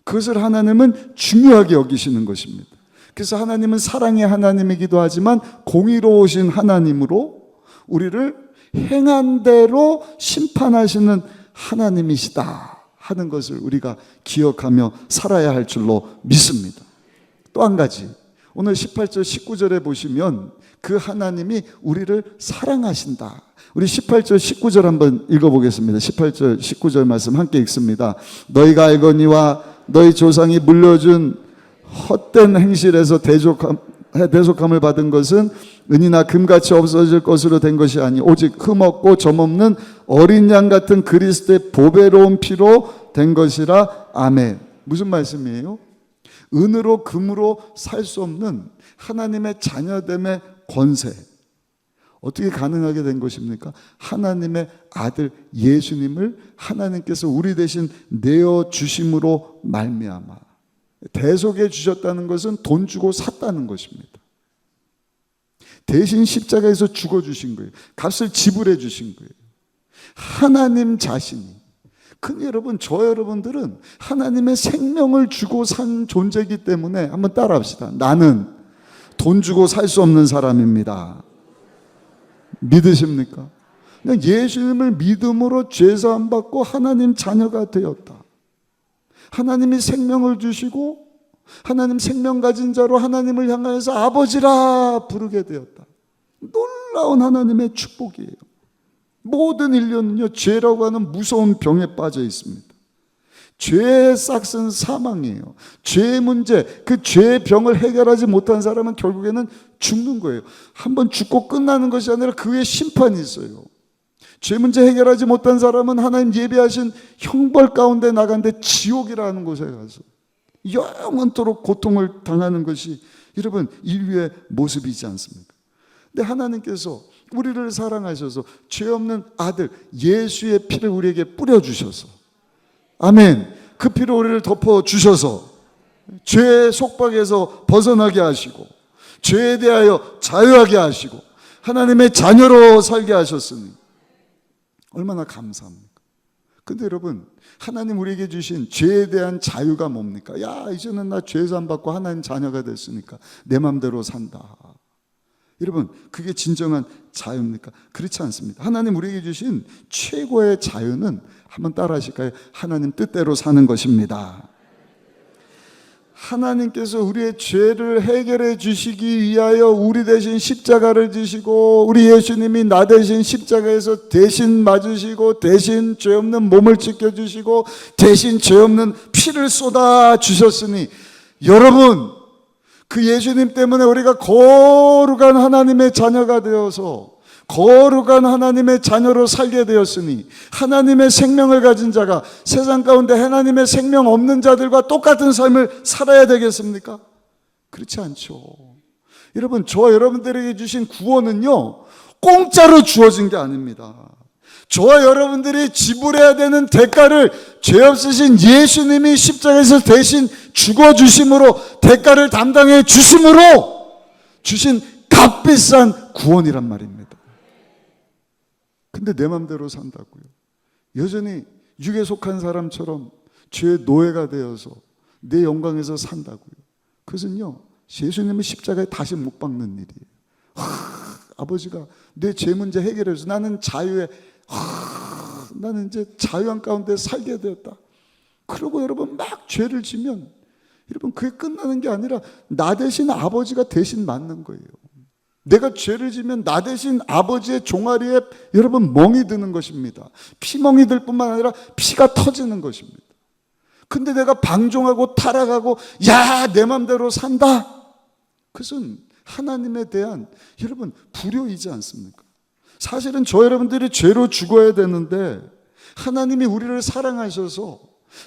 그것을 하나님은 중요하게 여기시는 것입니다. 그래서 하나님은 사랑의 하나님이기도 하지만 공의로우신 하나님으로 우리를 행한 대로 심판하시는 하나님이시다 하는 것을 우리가 기억하며 살아야 할 줄로 믿습니다. 또 한 가지 오늘 18절 19절에 보시면 그 하나님이 우리를 사랑하신다. 우리 18절 19절 한번 읽어보겠습니다. 18절 19절 말씀 함께 읽습니다. 너희가 알거니와 너희 조상이 물려준 헛된 행실에서 대속함을 받은 것은 은이나 금같이 없어질 것으로 된 것이 아니 오직 흠없고 점없는 어린 양 같은 그리스도의 보배로운 피로 된 것이라. 아멘. 무슨 말씀이에요? 은으로 금으로 살 수 없는 하나님의 자녀됨의 권세 어떻게 가능하게 된 것입니까? 하나님의 아들 예수님을 하나님께서 우리 대신 내어주심으로 말미암아 대속해 주셨다는 것은 돈 주고 샀다는 것입니다. 대신 십자가에서 죽어주신 거예요. 값을 지불해 주신 거예요. 하나님 자신이. 근데 여러분 저 여러분들은 하나님의 생명을 주고 산 존재이기 때문에 한번 따라합시다. 나는 돈 주고 살 수 없는 사람입니다. 믿으십니까? 그냥 예수님을 믿음으로 죄사함 받고 하나님 자녀가 되었다. 하나님이 생명을 주시고 하나님 생명 가진 자로 하나님을 향하여서 아버지라 부르게 되었다. 놀라운 하나님의 축복이에요. 모든 인류는요 죄라고 하는 무서운 병에 빠져 있습니다. 죄의 싹은 사망이에요. 죄의 문제, 그 죄의 병을 해결하지 못한 사람은 결국에는 죽는 거예요. 한번 죽고 끝나는 것이 아니라 그 후에 심판이 있어요. 죄 문제 해결하지 못한 사람은 하나님 예비하신 형벌 가운데 나간데 지옥이라는 곳에 가서 영원토록 고통을 당하는 것이 여러분 인류의 모습이지 않습니까? 근데 하나님께서 우리를 사랑하셔서 죄 없는 아들 예수의 피를 우리에게 뿌려주셔서 아멘. 그 피로 우리를 덮어 주셔서 죄의 속박에서 벗어나게 하시고 죄에 대하여 자유하게 하시고 하나님의 자녀로 살게 하셨으니 얼마나 감사합니까? 근데 여러분, 하나님 우리에게 주신 죄에 대한 자유가 뭡니까? 야, 이제는 나 죄산 받고 하나님 자녀가 됐으니까 내 맘대로 산다. 여러분, 그게 진정한 자유입니까? 그렇지 않습니다. 하나님 우리에게 주신 최고의 자유는 한번 따라 하실까요? 하나님 뜻대로 사는 것입니다. 하나님께서 우리의 죄를 해결해 주시기 위하여 우리 대신 십자가를 지시고 우리 예수님이 나 대신 십자가에서 대신 맞으시고 대신 죄 없는 몸을 지켜주시고 대신 죄 없는 피를 쏟아 주셨으니 여러분, 그 예수님 때문에 우리가 거룩한 하나님의 자녀가 되어서 거룩한 하나님의 자녀로 살게 되었으니 하나님의 생명을 가진 자가 세상 가운데 하나님의 생명 없는 자들과 똑같은 삶을 살아야 되겠습니까? 그렇지 않죠. 여러분, 저와 여러분들에게 주신 구원은요, 공짜로 주어진 게 아닙니다. 저와 여러분들이 지불해야 되는 대가를 죄 없으신 예수님이 십자가에서 대신 죽어주심으로 대가를 담당해 주심으로 주신 값비싼 구원이란 말입니다. 근데 내 맘대로 산다고요. 여전히 육에 속한 사람처럼 죄의 노예가 되어서 내 영광에서 산다고요. 그것은요, 예수님의 십자가에 다시 못 박는 일이에요. 아버지가 내 죄 문제 해결해서 나는 자유에 나는 이제 자유한 가운데 살게 되었다. 그러고 여러분 막 죄를 지면 여러분 그게 끝나는 게 아니라 나 대신 아버지가 대신 맞는 거예요. 내가 죄를 지면 나 대신 아버지의 종아리에 여러분 멍이 드는 것입니다. 피멍이 들 뿐만 아니라 피가 터지는 것입니다. 근데 내가 방종하고 타락하고 야, 내 맘대로 산다. 그것은 하나님에 대한 여러분 불효이지 않습니까? 사실은 저 여러분들이 죄로 죽어야 되는데 하나님이 우리를 사랑하셔서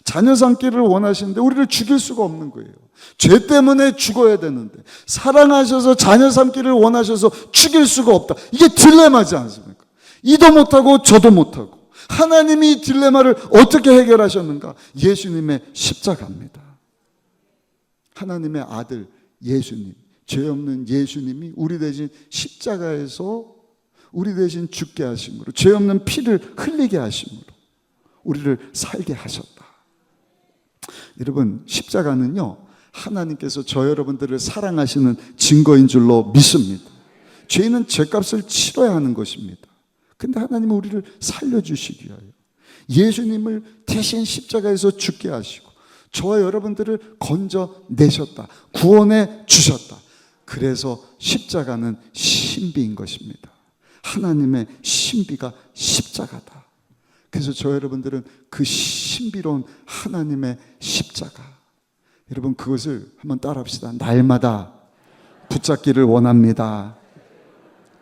자녀 삼기를 원하시는데 우리를 죽일 수가 없는 거예요. 죄 때문에 죽어야 되는데 사랑하셔서 자녀 삼기를 원하셔서 죽일 수가 없다. 이게 딜레마지 않습니까? 이도 못하고 저도 못하고. 하나님이 이 딜레마를 어떻게 해결하셨는가? 예수님의 십자가입니다. 하나님의 아들 예수님, 죄 없는 예수님이 우리 대신 십자가에서 우리 대신 죽게 하심으로, 죄 없는 피를 흘리게 하심으로 우리를 살게 하셨다. 여러분, 십자가는요, 하나님께서 저 여러분들을 사랑하시는 증거인 줄로 믿습니다. 죄인은 죄값을 치러야 하는 것입니다. 근데 하나님은 우리를 살려주시기 위하여 예수님을 대신 십자가에서 죽게 하시고 저와 여러분들을 건져내셨다. 구원해 주셨다. 그래서 십자가는 신비인 것입니다. 하나님의 신비가 십자가다. 그래서 저 여러분들은 그 신비로운 하나님의 십자가, 여러분 그것을 한번 따라합시다. 날마다 붙잡기를 원합니다.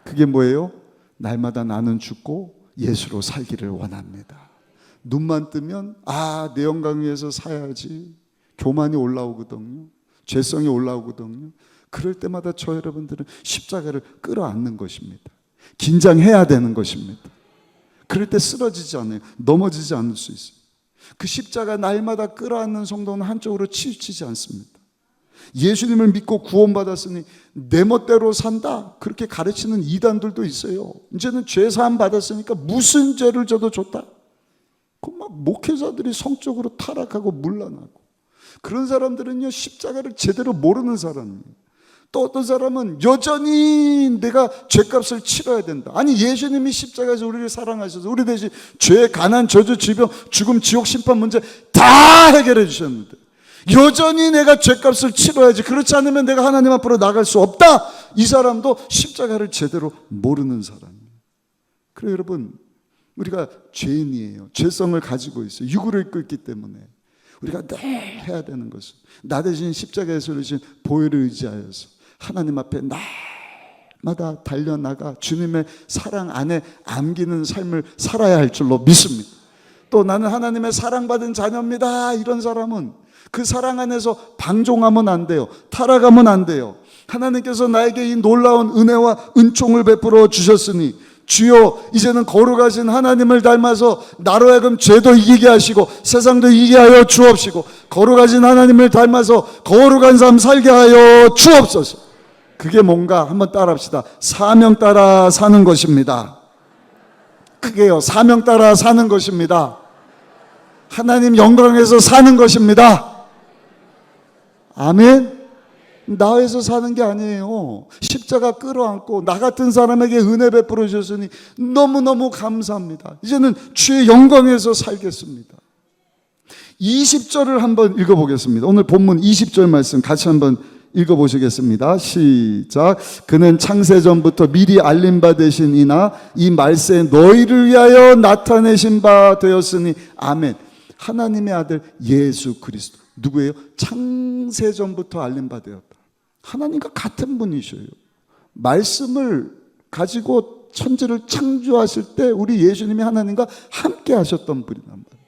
그게 뭐예요? 날마다 나는 죽고 예수로 살기를 원합니다. 눈만 뜨면 내 영광 위에서 사야지. 교만이 올라오거든요. 죄성이 올라오거든요. 그럴 때마다 저 여러분들은 십자가를 끌어안는 것입니다. 긴장해야 되는 것입니다. 그럴 때 쓰러지지 않아요. 넘어지지 않을 수 있어요. 그 십자가 날마다 끌어안는 성도는 한쪽으로 치우치지 않습니다. 예수님을 믿고 구원받았으니 내 멋대로 산다, 그렇게 가르치는 이단들도 있어요. 이제는 죄 사함 받았으니까 무슨 죄를 져도 좋다. 그 막 목회자들이 성적으로 타락하고 물러나고, 그런 사람들은요 십자가를 제대로 모르는 사람이에요. 또 어떤 사람은 여전히 내가 죄값을 치러야 된다. 아니, 예수님이 십자가에서 우리를 사랑하셔서 우리 대신 죄, 가난, 저주, 질병, 죽음, 지옥, 심판 문제 다 해결해 주셨는데 여전히 내가 죄값을 치러야지, 그렇지 않으면 내가 하나님 앞으로 나갈 수 없다. 이 사람도 십자가를 제대로 모르는 사람이에요. 그래서 여러분, 우리가 죄인이에요. 죄성을 가지고 있어요. 육으로 입고 있기 때문에 우리가 늘 해야 되는 것은 나 대신 십자가에서 주신 보혈을 의지하여서 하나님 앞에 날마다 달려나가 주님의 사랑 안에 안기는 삶을 살아야 할 줄로 믿습니다. 또 나는 하나님의 사랑받은 자녀입니다. 이런 사람은 그 사랑 안에서 방종하면 안 돼요. 타락하면 안 돼요. 하나님께서 나에게 이 놀라운 은혜와 은총을 베풀어 주셨으니 주여 이제는 거룩하신 하나님을 닮아서 나로 하여금 죄도 이기게 하시고 세상도 이기게 하여 주옵시고 거룩하신 하나님을 닮아서 거룩한 삶 살게 하여 주옵소서. 그게 뭔가 한번 따라합시다. 사명 따라 사는 것입니다. 크게요. 사명 따라 사는 것입니다. 하나님 영광에서 사는 것입니다. 아멘. 나에서 사는 게 아니에요. 십자가 끌어안고 나 같은 사람에게 은혜 베풀어 주셨으니 너무너무 감사합니다. 이제는 주의 영광에서 살겠습니다. 20절을 한번 읽어보겠습니다. 오늘 본문 20절 말씀 같이 한번 읽어보시겠습니다. 시작. 그는 창세전부터 미리 알림바 되신 이나 이 말세 너희를 위하여 나타내신 바 되었으니 아멘. 하나님의 아들 예수 그리스도. 누구예요? 창세전부터 알림바 되었다. 하나님과 같은 분이셔요. 말씀을 가지고 천지를 창조하실 때 우리 예수님이 하나님과 함께 하셨던 분이란 말이에요.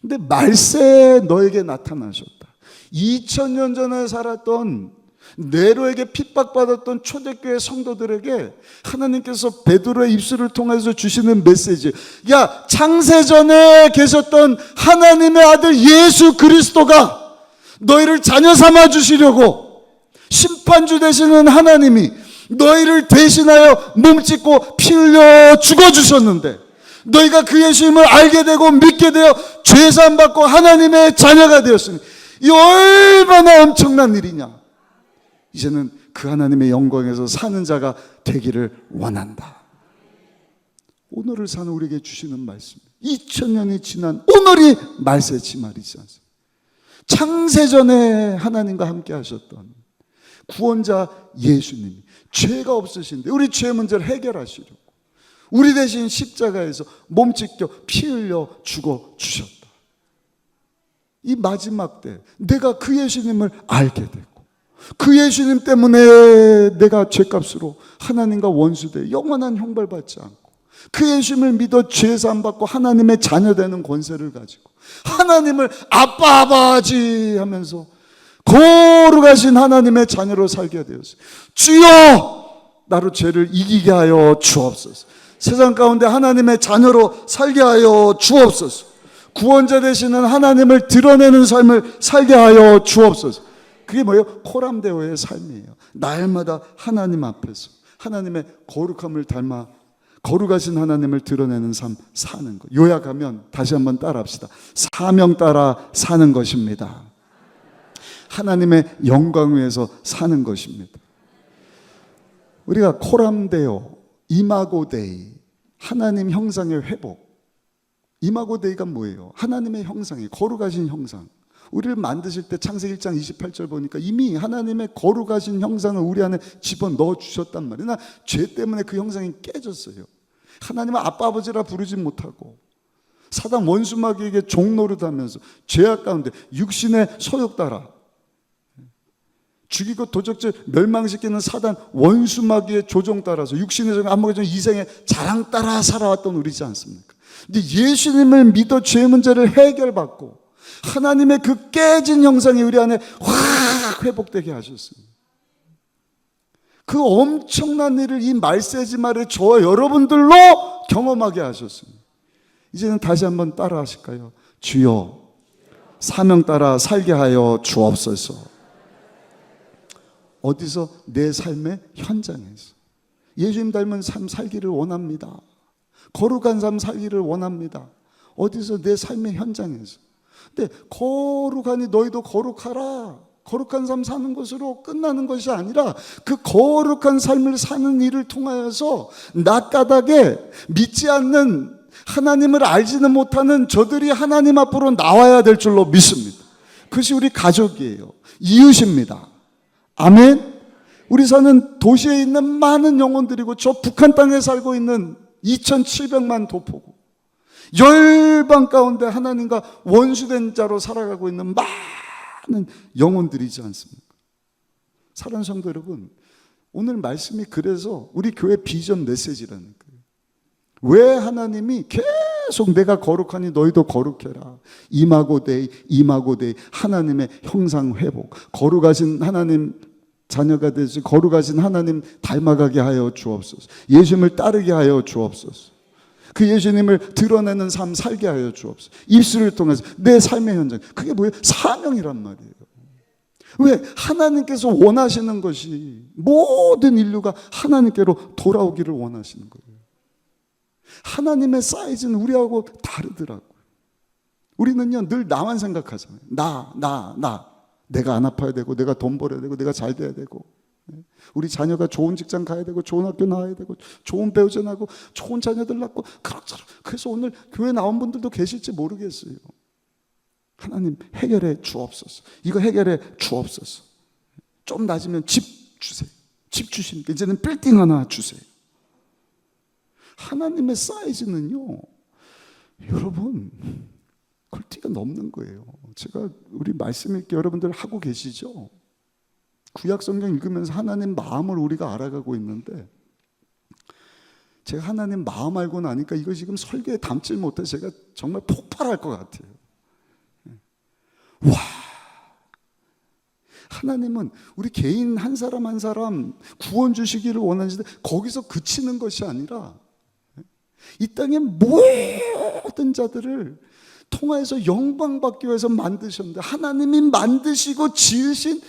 근데 말세에 너에게 나타나셨다. 2000년 전에 살았던 네로에게 핍박받았던 초대교회 성도들에게 하나님께서 베드로의 입술을 통해서 주시는 메시지. 야, 창세전에 계셨던 하나님의 아들 예수 그리스도가 너희를 자녀 삼아 주시려고 심판주 되시는 하나님이 너희를 대신하여 몸짓고 피 흘려 죽어주셨는데 너희가 그 예수님을 알게 되고 믿게 되어 죄사함 받고 하나님의 자녀가 되었으니 이 얼마나 엄청난 일이냐. 이제는 그 하나님의 영광에서 사는 자가 되기를 원한다. 오늘을 사는 우리에게 주시는 말씀. 2000년이 지난 오늘이 말세지 말이지 않습니까? 창세전에 하나님과 함께 하셨던 구원자 예수님이 죄가 없으신데 우리 죄 문제를 해결하시려고 우리 대신 십자가에서 몸찢겨 피 흘려 죽어 주셨다. 이 마지막 때 내가 그 예수님을 알게 되고 그 예수님 때문에 내가 죄값으로 하나님과 원수돼 영원한 형벌받지 않고 그 예수님을 믿어 죄사함 받고 하나님의 자녀 되는 권세를 가지고 하나님을 아빠 아버지 하면서 거룩하신 하나님의 자녀로 살게 되었어요. 주여 나로 죄를 이기게 하여 주옵소서. 세상 가운데 하나님의 자녀로 살게 하여 주옵소서. 구원자 되시는 하나님을 드러내는 삶을 살게 하여 주옵소서. 그게 뭐예요? 코람데오의 삶이에요. 날마다 하나님 앞에서 하나님의 거룩함을 닮아 거룩하신 하나님을 드러내는 삶 사는 것. 요약하면 다시 한번 따라합시다. 사명 따라 사는 것입니다. 하나님의 영광 위에서 사는 것입니다. 우리가 코람데오, 이마고데이, 하나님 형상의 회복. 이마고데이가 뭐예요? 하나님의 형상이 거룩하신 형상. 우리를 만드실 때 창세기 1장 28절 보니까 이미 하나님의 거룩하신 형상을 우리 안에 집어넣어 주셨단 말이에요. 나 죄 때문에 그 형상이 깨졌어요. 하나님은 아빠 아버지라 부르지 못하고 사단 원수마귀에게 종노릇하면서 죄악 가운데 육신의 소욕 따라 죽이고 도적질 멸망시키는 사단 원수마귀의 조종 따라서 육신의 안목의 이생의 자랑 따라 살아왔던 우리지 않습니까? 근데 예수님을 믿어 죄 문제를 해결받고 하나님의 그 깨진 형상이 우리 안에 확 회복되게 하셨습니다. 그 엄청난 일을 이 말세지 말에 저와 여러분들로 경험하게 하셨습니다. 이제는 다시 한번 따라 하실까요? 주여 사명 따라 살게 하여 주옵소서. 어디서? 내 삶의 현장에서 예수님 닮은 삶 살기를 원합니다. 거룩한 삶 살기를 원합니다. 어디서? 내 삶의 현장에서. 근데 거룩하니 너희도 거룩하라. 거룩한 삶 사는 것으로 끝나는 것이 아니라 그 거룩한 삶을 사는 일을 통하여서 낮가닥에 믿지 않는 하나님을 알지는 못하는 저들이 하나님 앞으로 나와야 될 줄로 믿습니다. 그것이 우리 가족이에요. 이웃입니다. 아멘. 우리 사는 도시에 있는 많은 영혼들이고 저 북한 땅에 살고 있는 2700만 도포고 열방 가운데 하나님과 원수된 자로 살아가고 있는 많은 영혼들이지 않습니까? 사랑하는 성도 여러분, 오늘 말씀이 그래서 우리 교회 비전 메시지라는 거예요. 왜 하나님이 계속 내가 거룩하니 너희도 거룩해라. 이마고데이, 이마고데이. 하나님의 형상 회복. 거룩하신 하나님 자녀가 되시 거룩하신 하나님 닮아가게 하여 주옵소서. 예수님을 따르게 하여 주옵소서. 그 예수님을 드러내는 삶 살게 하여 주옵소서. 입술을 통해서 내 삶의 현장, 그게 뭐예요? 사명이란 말이에요. 왜? 하나님께서 원하시는 것이 모든 인류가 하나님께로 돌아오기를 원하시는 거예요. 하나님의 사이즈는 우리하고 다르더라고요. 우리는요 늘 나만 생각하잖아요. 나 내가 안 아파야 되고, 내가 돈 벌어야 되고, 내가 잘 돼야 되고, 우리 자녀가 좋은 직장 가야 되고, 좋은 학교 나와야 되고, 좋은 배우자 나고, 좋은 자녀들 낳고, 그렇죠. 그래서 오늘 교회 나온 분들도 계실지 모르겠어요. 하나님 해결해 주옵소서. 이거 해결해 주옵소서. 좀 낮으면 집 주세요. 집 주시니까 이제는 빌딩 하나 주세요. 하나님의 사이즈는요, 여러분 그걸 뛰어넘는 거예요. 제가 우리 말씀 읽기 여러분들 하고 계시죠? 구약 성경 읽으면서 하나님 마음을 우리가 알아가고 있는데, 제가 하나님 마음 알고 나니까 이거 지금 설교에 담질 못해서 제가 정말 폭발할 것 같아요. 와, 하나님은 우리 개인 한 사람 한 사람 구원 주시기를 원하시는데 거기서 그치는 것이 아니라 이 땅의 모든 자들을 통하여서 영광받기 위해서 만드셨는데, 하나님이 만드시고 지으신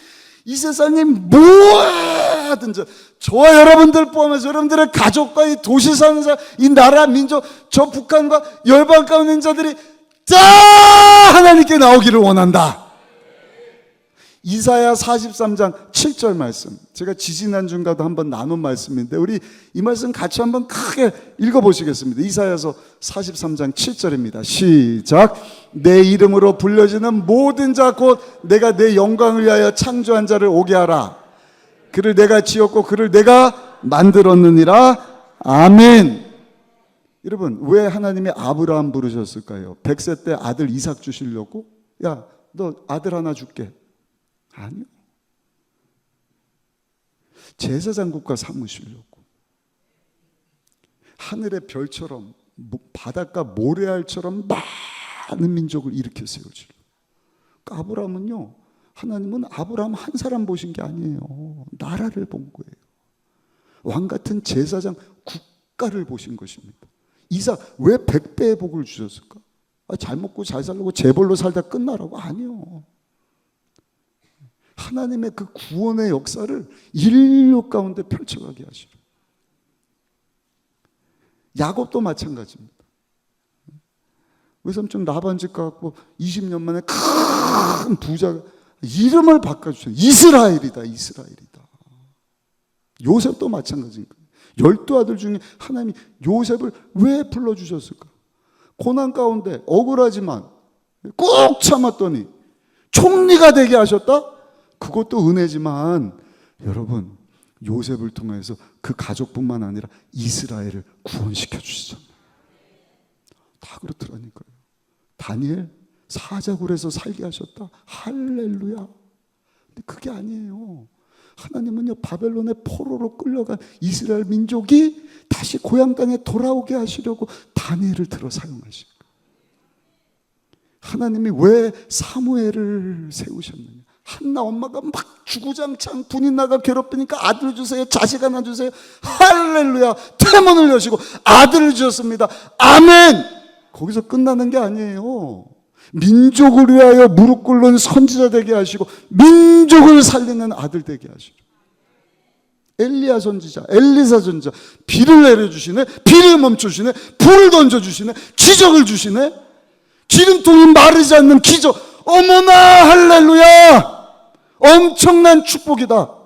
이 세상의 모든 자, 저와 여러분들 포함해서 여러분들의 가족과 이 도시 사는 자, 이 나라 민족, 저 북한과 열방 가운데 있는 자들이 다 하나님께 나오기를 원한다. 이사야 43장 7절 말씀, 제가 지지난주인가도 한번 나눈 말씀인데 우리 이 말씀 같이 한번 크게 읽어보시겠습니다. 이사야서 43장 7절입니다. 시작. 내 이름으로 불려지는 모든 자 곧 내가 내 영광을 위하여 창조한 자를 오게 하라. 그를 내가 지었고 그를 내가 만들었느니라. 아멘. 여러분, 왜 하나님이 아브라함 부르셨을까요? 100세 때 아들 이삭 주시려고? 야, 너 아들 하나 줄게. 아니요. 제사장국가 삼으시려고. 하늘의 별처럼, 바닷가 모래알처럼 많은 민족을 일으켜 세우시려고. 그러니까 아브라함은요, 하나님은 아브라함 한 사람 보신 게 아니에요. 나라를 본 거예요. 왕 같은 제사장 국가를 보신 것입니다. 이삭 왜 100배의 복을 주셨을까? 잘 먹고 잘 살려고 재벌로 살다 끝나라고? 아니요. 하나님의 그 구원의 역사를 인류 가운데 펼쳐가게 하시려. 야곱도 마찬가지입니다. 외삼촌 라반 집 가고 20년 만에 큰 부자가 이름을 바꿔주셨어요. 이스라엘이다, 이스라엘이다. 요셉도 마찬가지입니다. 12아들 중에 하나님이 요셉을 왜 불러주셨을까? 고난 가운데 억울하지만 꾹 참았더니 총리가 되게 하셨다? 그것도 은혜지만 여러분, 요셉을 통해서 그 가족뿐만 아니라 이스라엘을 구원시켜 주시잖아요. 다 그렇더라니까요. 다니엘 사자굴에서 살게 하셨다. 할렐루야. 근데 그게 아니에요. 하나님은요, 바벨론의 포로로 끌려간 이스라엘 민족이 다시 고향 땅에 돌아오게 하시려고 다니엘을 들어 사용하신 거예요. 하나님이 왜 사무엘을 세우셨느냐? 한나 엄마가 막 주구장창 분이 나가 괴롭히니까 아들 주세요, 자식 하나 주세요. 할렐루야. 태문을 여시고 아들을 주셨습니다. 아멘. 거기서 끝나는 게 아니에요. 민족을 위하여 무릎 꿇는 선지자 되게 하시고 민족을 살리는 아들 되게 하시고, 엘리야 선지자, 엘리사 선지자, 비를 내려주시네, 비를 멈춰주시네, 불을 던져주시네, 기적을 주시네, 기름통이 마르지 않는 기적. 어머나 할렐루야. 엄청난 축복이다.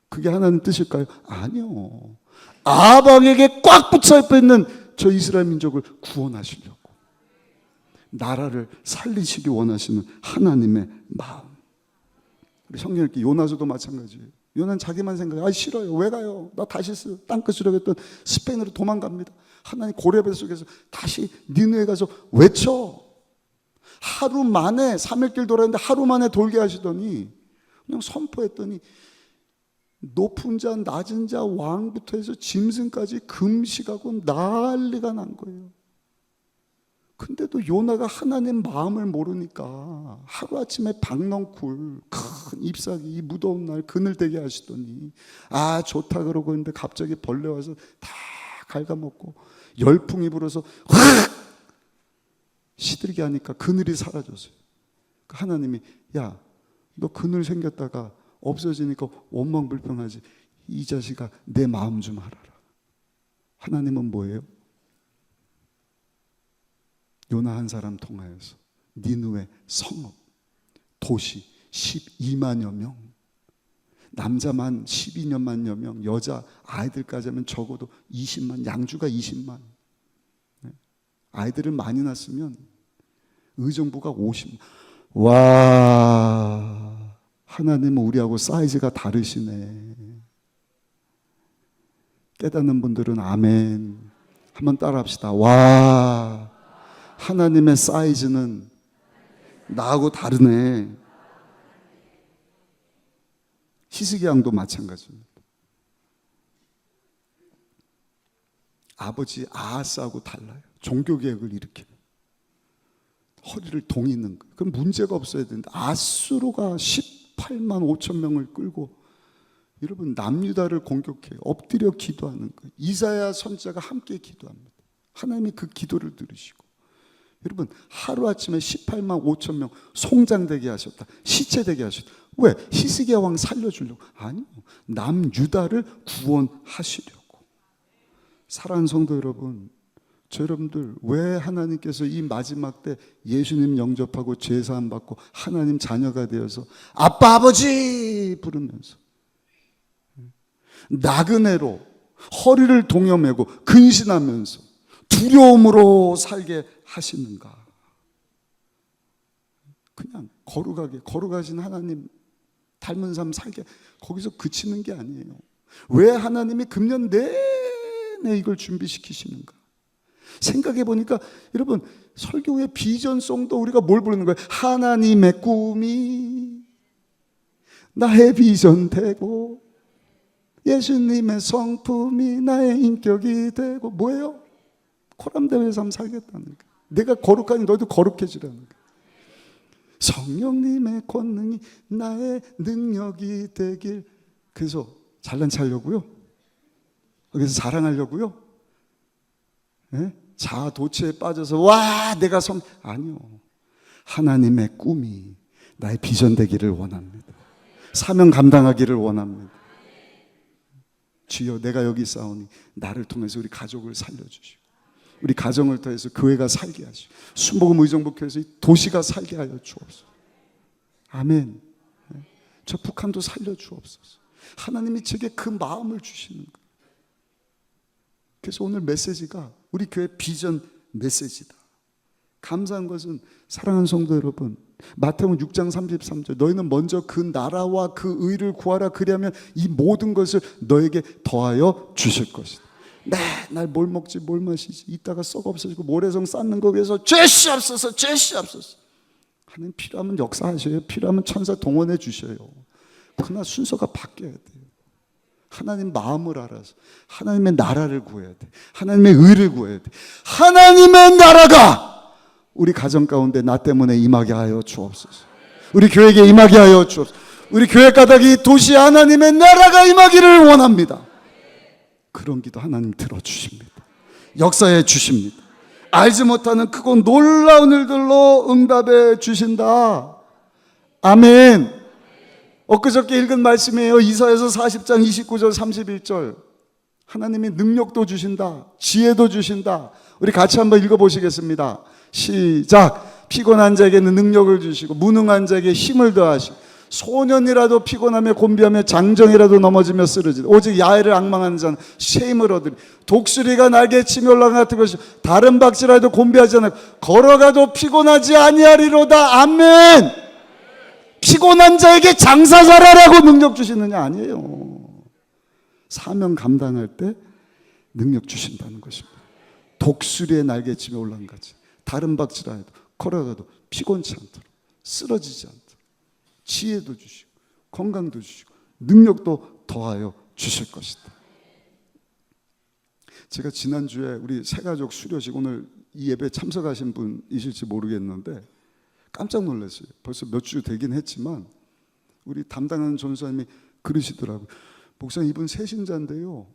그게 하나님 뜻일까요? 아니요. 아방에게 꽉 붙잡혀 있는 저 이스라엘 민족을 구원하시려고 나라를 살리시기 원하시는 하나님의 마음. 우리 성경 읽기 요나서도 마찬가지예요. 요나는 자기만 생각해. 싫어요. 왜 가요? 나 다시스 땅끝으로 했던 스페인으로 도망갑니다. 하나님 고레벨 속에서 다시 니느에 가서 외쳐. 하루 만에 3일길 돌았는데 하루 만에 돌게 하시더니 그냥 선포했더니 높은 자 낮은 자 왕부터 해서 짐승까지 금식하고 난리가 난 거예요. 근데도 요나가 하나님 마음을 모르니까 하루아침에 박넝쿨 큰 잎사귀 이 무더운 날 그늘대게 하시더니 아 좋다 그러고 있는데 갑자기 벌레 와서 다 갉아먹고 열풍이 불어서 확 시들게 하니까 그늘이 사라졌어요. 하나님이 야 너 그늘 생겼다가 없어지니까 원망불평하지. 이 자식아 내 마음 좀 알아라. 하나님은 뭐예요? 요나 한 사람 통하여서 니느웨 성읍 도시 12만여 명, 남자만 12년만여 명, 여자 아이들까지 하면 적어도 20만, 양주가 20만. 아이들을 많이 낳았으면 의정부가 50만. 와, 하나님은 우리하고 사이즈가 다르시네. 깨닫는 분들은 아멘. 한번 따라합시다. 와, 하나님의 사이즈는 나하고 다르네. 히스기야도 마찬가지입니다. 아버지 아하스하고 달라요. 종교개혁을 일으키는 허리를 동이는 거. 그럼 문제가 없어야 되는데 아수르가 18만 5천 명을 끌고 여러분 남유다를 공격해요. 엎드려 기도하는 거예요. 이사야 선지자가 함께 기도합니다. 하나님이 그 기도를 들으시고 여러분 하루아침에 18만 5천 명 송장되게 하셨다. 시체되게 하셨다. 왜? 히스기야 왕 살려주려고? 아니요. 남유다를 구원하시려고. 사랑하는 성도 여러분, 저 여러분들 왜 하나님께서 이 마지막 때 예수님 영접하고 죄사함 받고 하나님 자녀가 되어서 아빠 아버지 부르면서 나그네로 허리를 동여매고 근신하면서 두려움으로 살게 하시는가? 그냥 거룩하게 거룩하신 하나님 닮은 삶 살게 거기서 그치는 게 아니에요. 왜 하나님이 금년 내내 이걸 준비시키시는가? 생각해 보니까 여러분 설교의 비전송도 우리가 뭘 부르는 거예요? 하나님의 꿈이 나의 비전 되고 예수님의 성품이 나의 인격이 되고 뭐예요? 코람대회 삶 살겠다는 거예요. 내가 거룩하니 너도 거룩해지라는 거예요. 성령님의 권능이 나의 능력이 되길. 그래서 잘난 체하려고요? 그래서 자랑하려고요? 네? 자아 도취에 빠져서 와 내가 아니요. 하나님의 꿈이 나의 비전 되기를 원합니다. 사명 감당하기를 원합니다. 주여 내가 여기 있사오니 나를 통해서 우리 가족을 살려주시고 우리 가정을 통해서 교회가 살게 하시고 순복음 의정부교회에서 이 도시가 살게 하여 주옵소서. 아멘. 저 북한도 살려주옵소서. 하나님이 제게 그 마음을 주시는 거예요. 그래서 오늘 메시지가 우리 교회 비전 메시지다. 감사한 것은 사랑하는 성도 여러분, 마태복음 6장 33절 너희는 먼저 그 나라와 그 의를 구하라. 그리하면 이 모든 것을 너에게 더하여 주실 것이다. 맨날 뭘 먹지 뭘 마시지 이따가 썩어 없어지고 모래성 쌓는 거 위해서 죄시옵소서 죄시옵소서. 하나님 필요하면 역사하셔요. 필요하면 천사 동원해 주셔요. 그러나 순서가 바뀌어야 돼요. 하나님 마음을 알아서 하나님의 나라를 구해야 돼. 하나님의 의를 구해야 돼. 하나님의 나라가 우리 가정 가운데 나 때문에 임하게 하여 주옵소서. 우리 교회에게 임하게 하여 주옵소서. 우리 교회 가닥이 도시 하나님의 나라가 임하기를 원합니다. 그런 기도 하나님 들어주십니다. 역사해 주십니다. 알지 못하는 크고 놀라운 일들로 응답해 주신다. 아멘. 엊그저께 읽은 말씀이에요. 이사야서 40장 29절 31절. 하나님이 능력도 주신다. 지혜도 주신다. 우리 같이 한번 읽어보시겠습니다. 시작. 피곤한 자에게는 능력을 주시고 무능한 자에게 힘을 더하시고 소년이라도 피곤하며 곤비하며 장정이라도 넘어지며 쓰러지다. 오직 야훼를 앙망하는 자는 쉼을 얻으리. 독수리가 날개치며 올라간 같은 것이 다른 박쥐라도 곤비하지 않고 걸어가도 피곤하지 아니하리로다. 아멘. 피곤한 자에게 장사 잘하라고 능력 주시느냐? 아니에요. 사명 감당할 때 능력 주신다는 것입니다. 독수리의 날개치며 올라간 같이 다른 박쥐라도 걸어가도 피곤치 않도록 쓰러지지 않도록 지혜도 주시고 건강도 주시고 능력도 더하여 주실 것이다. 제가 지난주에 우리 새가족 수료식 오늘 이 예배 참석하신 분이실지 모르겠는데 깜짝 놀랐어요. 벌써 몇 주 되긴 했지만 우리 담당하는 전사님이 그러시더라고요. 목사님, 이분 새신자인데요,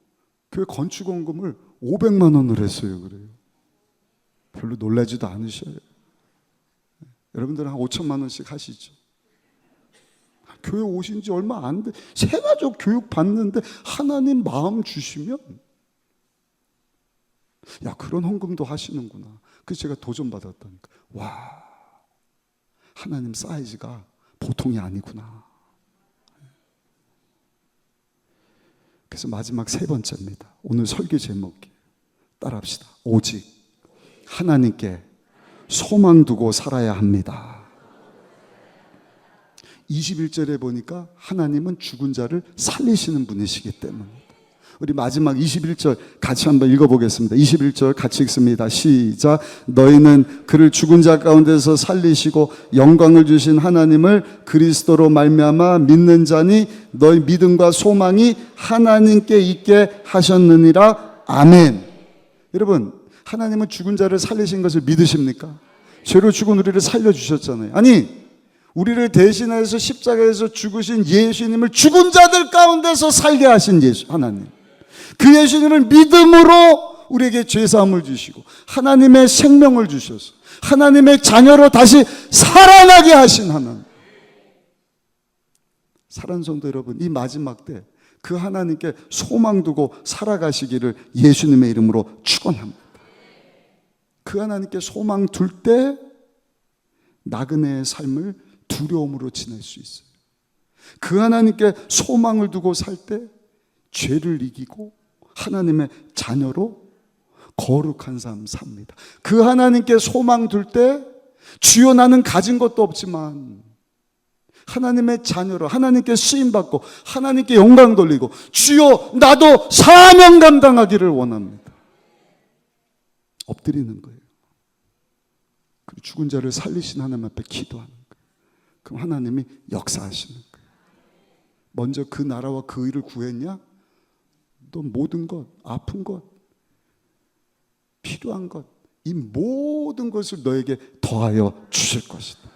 교회 건축원금을 500만 원을 했어요. 그래요. 별로 놀라지도 않으셔요. 여러분들은 한 5천만 원씩 하시죠. 교회 오신 지 얼마 안 돼, 새가족 교육 받는데 하나님 마음 주시면, 야, 그런 헌금도 하시는구나. 그래서 제가 도전받았다니까. 와, 하나님 사이즈가 보통이 아니구나. 그래서 마지막 세 번째입니다. 오늘 설교 제목이, 따라합시다. 오직 하나님께 소망 두고 살아야 합니다. 21절에 보니까 하나님은 죽은 자를 살리시는 분이시기 때문입니다. 우리 마지막 21절 같이 한번 읽어보겠습니다. 21절 같이 읽습니다. 시작. 너희는 그를 죽은 자 가운데서 살리시고 영광을 주신 하나님을 그리스도로 말미암아 믿는 자니 너희 믿음과 소망이 하나님께 있게 하셨느니라. 아멘. 여러분, 하나님은 죽은 자를 살리신 것을 믿으십니까? 죄로 죽은 우리를 살려주셨잖아요. 아니, 우리를 대신해서 십자가에서 죽으신 예수님을 죽은 자들 가운데서 살게 하신 하나님, 그 예수님을 믿음으로 우리에게 죄사함을 주시고 하나님의 생명을 주셔서 하나님의 자녀로 다시 살아나게 하신 하나님. 사랑하는 성도 여러분, 이 마지막 때 그 하나님께 소망 두고 살아가시기를 예수님의 이름으로 축원합니다. 그 하나님께 소망 둘 때 나그네의 삶을 두려움으로 지낼 수 있어요. 그 하나님께 소망을 두고 살 때 죄를 이기고 하나님의 자녀로 거룩한 삶 삽니다. 그 하나님께 소망 둘 때 주여 나는 가진 것도 없지만 하나님의 자녀로 하나님께 쓰임받고 하나님께 영광 돌리고 주여 나도 사명 감당하기를 원합니다. 엎드리는 거예요. 그리고 죽은 자를 살리신 하나님 앞에 기도하는 거예요. 그럼 하나님이 역사하시는 거예요. 먼저 그 나라와 그 의를 구했냐? 또 모든 것, 아픈 것, 필요한 것, 이 모든 것을 너에게 더하여 주실 것이다.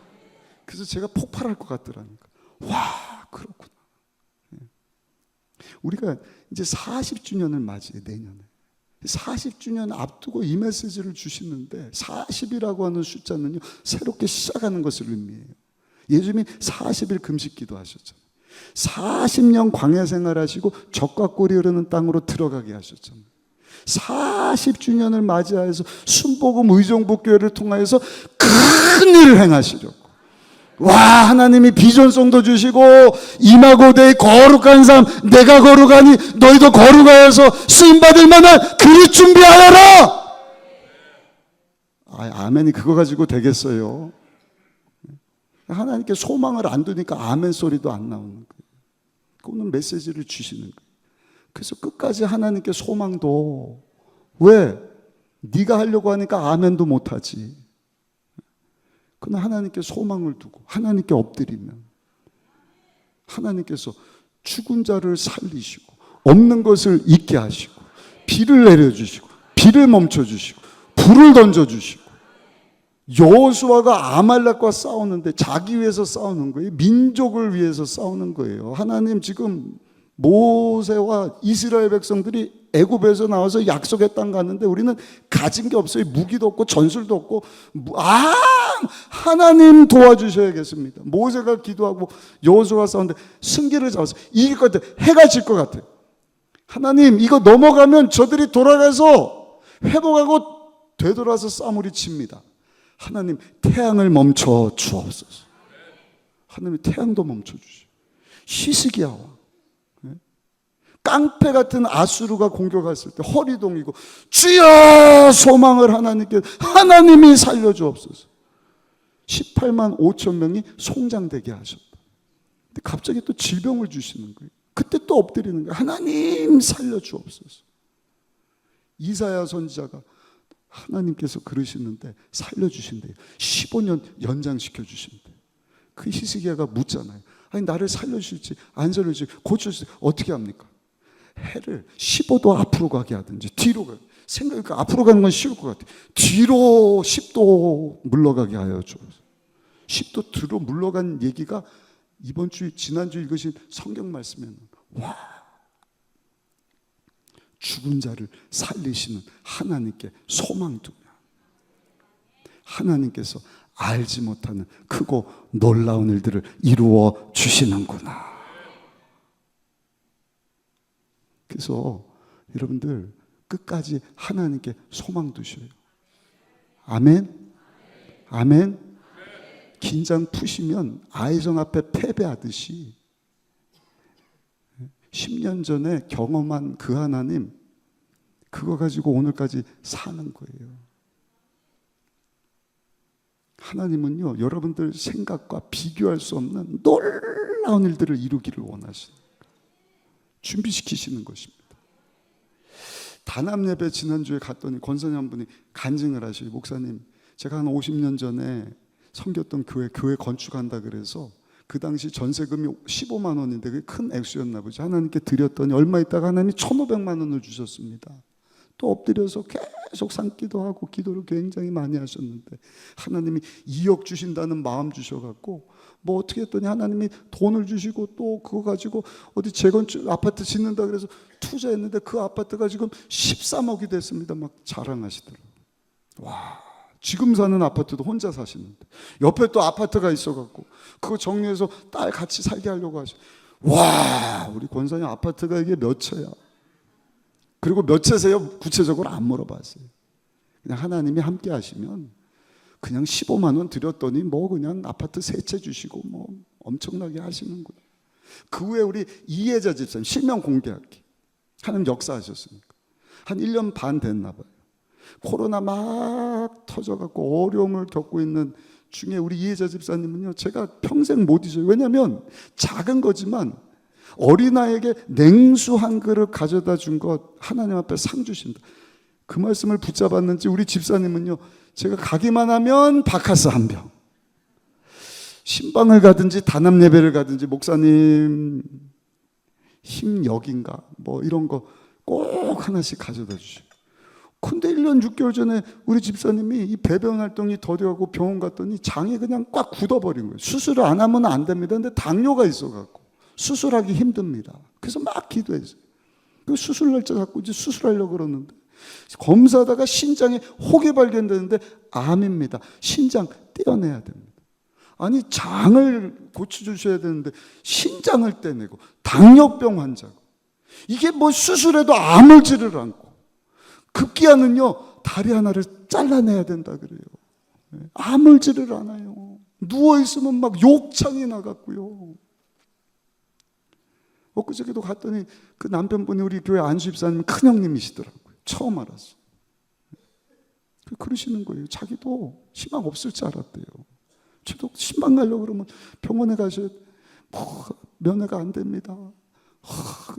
그래서 제가 폭발할 것 같더라니까. 와, 그렇구나. 우리가 이제 40주년을 맞이해, 내년에. 40주년 앞두고 이 메시지를 주시는데 40이라고 하는 숫자는요, 새롭게 시작하는 것을 의미해요. 예수님이 40일 금식 기도하셨잖아요. 40년 광야 생활하시고 젖과 꿀이 흐르는 땅으로 들어가게 하셨잖아요. 40주년을 맞이하여서 순복음 의정부교회를 통하여서 큰 일을 행하시려고. 와, 하나님이 비전성도 주시고 임하고대의 거룩한 삶, 내가 거룩하니 너희도 거룩하여서 쓰임받을 만한 그릇 준비하여라. 아멘이 그거 가지고 되겠어요? 하나님께 소망을 안 두니까 아멘 소리도 안 나오는 거예요. 오늘 메시지를 주시는 거예요. 그래서 끝까지 하나님께 소망도, 왜? 네가 하려고 하니까 아멘도 못하지. 그러나 하나님께 소망을 두고 하나님께 엎드리면 하나님께서 죽은 자를 살리시고 없는 것을 있게 하시고 비를 내려주시고 비를 멈춰주시고 불을 던져주시고, 여호수아가 아말렉과 싸우는데 자기 위해서 싸우는 거예요. 민족을 위해서 싸우는 거예요. 하나님 지금 모세와 이스라엘 백성들이 애굽에서 나와서 약속의 땅 갔는데 우리는 가진 게 없어요. 무기도 없고 전술도 없고. 하나님 도와주셔야겠습니다. 모세가 기도하고 여호수아가 싸우는데 승기를 잡아서 이길 것 같아요. 해가 질 것 같아요. 하나님, 이거 넘어가면 저들이 돌아가서 회복하고 되돌아서 싸움을 칩니다. 하나님, 태양을 멈춰 주옵소서. 하나님이 태양도 멈춰 주시오. 히스기야와 깡패 같은 아수르가 공격했을 때 허리 동이고 주여 소망을 하나님께, 하나님이 살려주옵소서. 18만 5천 명이 송장되게 하셨다. 근데 갑자기 또 질병을 주시는 거예요. 그때 또 엎드리는 거예요. 하나님 살려주옵소서. 이사야 선지자가 하나님께서 그러시는데 살려주신대요. 15년 연장시켜 주신대요. 그 히스기야가 묻잖아요. 아니, 나를 살려주실지 안 살려주실지 고쳐주실지 어떻게 합니까? 해를 15도 앞으로 가게 하든지 뒤로 가. 생각하니까 앞으로 가는 건 쉬울 것 같아. 뒤로 10도 물러가게 하여 주옵소서. 10도 뒤로 물러간 얘기가 이번 주 지난주 읽으신 성경 말씀에는 와, 죽은 자를 살리시는 하나님께 소망 두며 하나님께서 알지 못하는 크고 놀라운 일들을 이루어 주시는구나. 그래서 여러분들 끝까지 하나님께 소망 두셔요. 아멘? 아멘? 긴장 푸시면 아이성 앞에 패배하듯이 10년 전에 경험한 그 하나님, 그거 가지고 오늘까지 사는 거예요. 하나님은요, 여러분들 생각과 비교할 수 없는 놀라운 일들을 이루기를 원하시는 거예요. 준비시키시는 것입니다. 단합 예배 지난주에 갔더니 권사님 분이 간증을 하셔요. 목사님, 제가 한 50년 전에 섬겼던 교회 건축한다 그래서 그 당시 전세금이 15만 원인데 그게 큰 액수였나 보죠. 하나님께 드렸더니 얼마 있다가 하나님이 1,500만 원을 주셨습니다. 또 엎드려서 계속 산기도 하고 기도를 굉장히 많이 하셨는데 하나님이 2억 주신다는 마음 주셔갖고 뭐 어떻게 했더니 하나님이 돈을 주시고 또 그거 가지고 어디 재건축 아파트 짓는다 그래서 투자했는데 그 아파트가 지금 13억이 됐습니다. 막 자랑하시더라고요. 와, 지금 사는 아파트도 혼자 사시는데 옆에 또 아파트가 있어갖고 그거 정리해서 딸 같이 살게 하려고 하셔. 와, 우리 권사님 아파트가 이게 몇 채야? 그리고 몇 채세요? 구체적으로 안 물어봤어요. 그냥 하나님이 함께 하시면 그냥 15만 원 드렸더니 뭐 그냥 아파트 3채 주시고 뭐 엄청나게 하시는구나. 그 후에 우리 이혜자 집사님 실명 공개할게. 하나님 역사하셨으니까. 한 1년 반 됐나 봐요. 코로나 막 터져갖고 어려움을 겪고 있는 중에 우리 이혜자 집사님은요, 제가 평생 못 잊어요. 왜냐하면 작은 거지만 어린아이에게 냉수 한 그릇 가져다 준 것 하나님 앞에 상 주신다. 그 말씀을 붙잡았는지 우리 집사님은요, 제가 가기만 하면 바카스 한 병, 신방을 가든지 단합 예배를 가든지 목사님 힘역인가 뭐 이런 거 꼭 하나씩 가져다 주시고. 근데 1년 6개월 전에 우리 집사님이 이 배변 활동이 더뎌가고 병원 갔더니 장이 그냥 꽉 굳어버린 거예요. 수술을 안 하면 안 됩니다. 근데 당뇨가 있어갖고 수술하기 힘듭니다. 그래서 막 기도했어요. 그 수술 날짜 잡고 이제 수술하려고 그러는데 검사하다가 신장에 혹이 발견되는데 암입니다. 신장 떼어내야 됩니다. 아니 장을 고쳐주셔야 되는데 신장을 떼내고 당뇨병 환자고 이게 뭐 수술해도 아물지를 않고 급기야는요 다리 하나를 잘라내야 된다 그래요. 아물지를 않아요. 누워있으면 막 욕창이 나갔고요. 엊그저께도 갔더니 그 남편분이 우리 교회 안수 집사님 큰형님이시더라고요. 처음 알았어. 그러시는 거예요. 자기도 희망 없을 줄 알았대요. 저도 신방 가려고 그러면 병원에 가셔야 뭐 면회가 안 됩니다.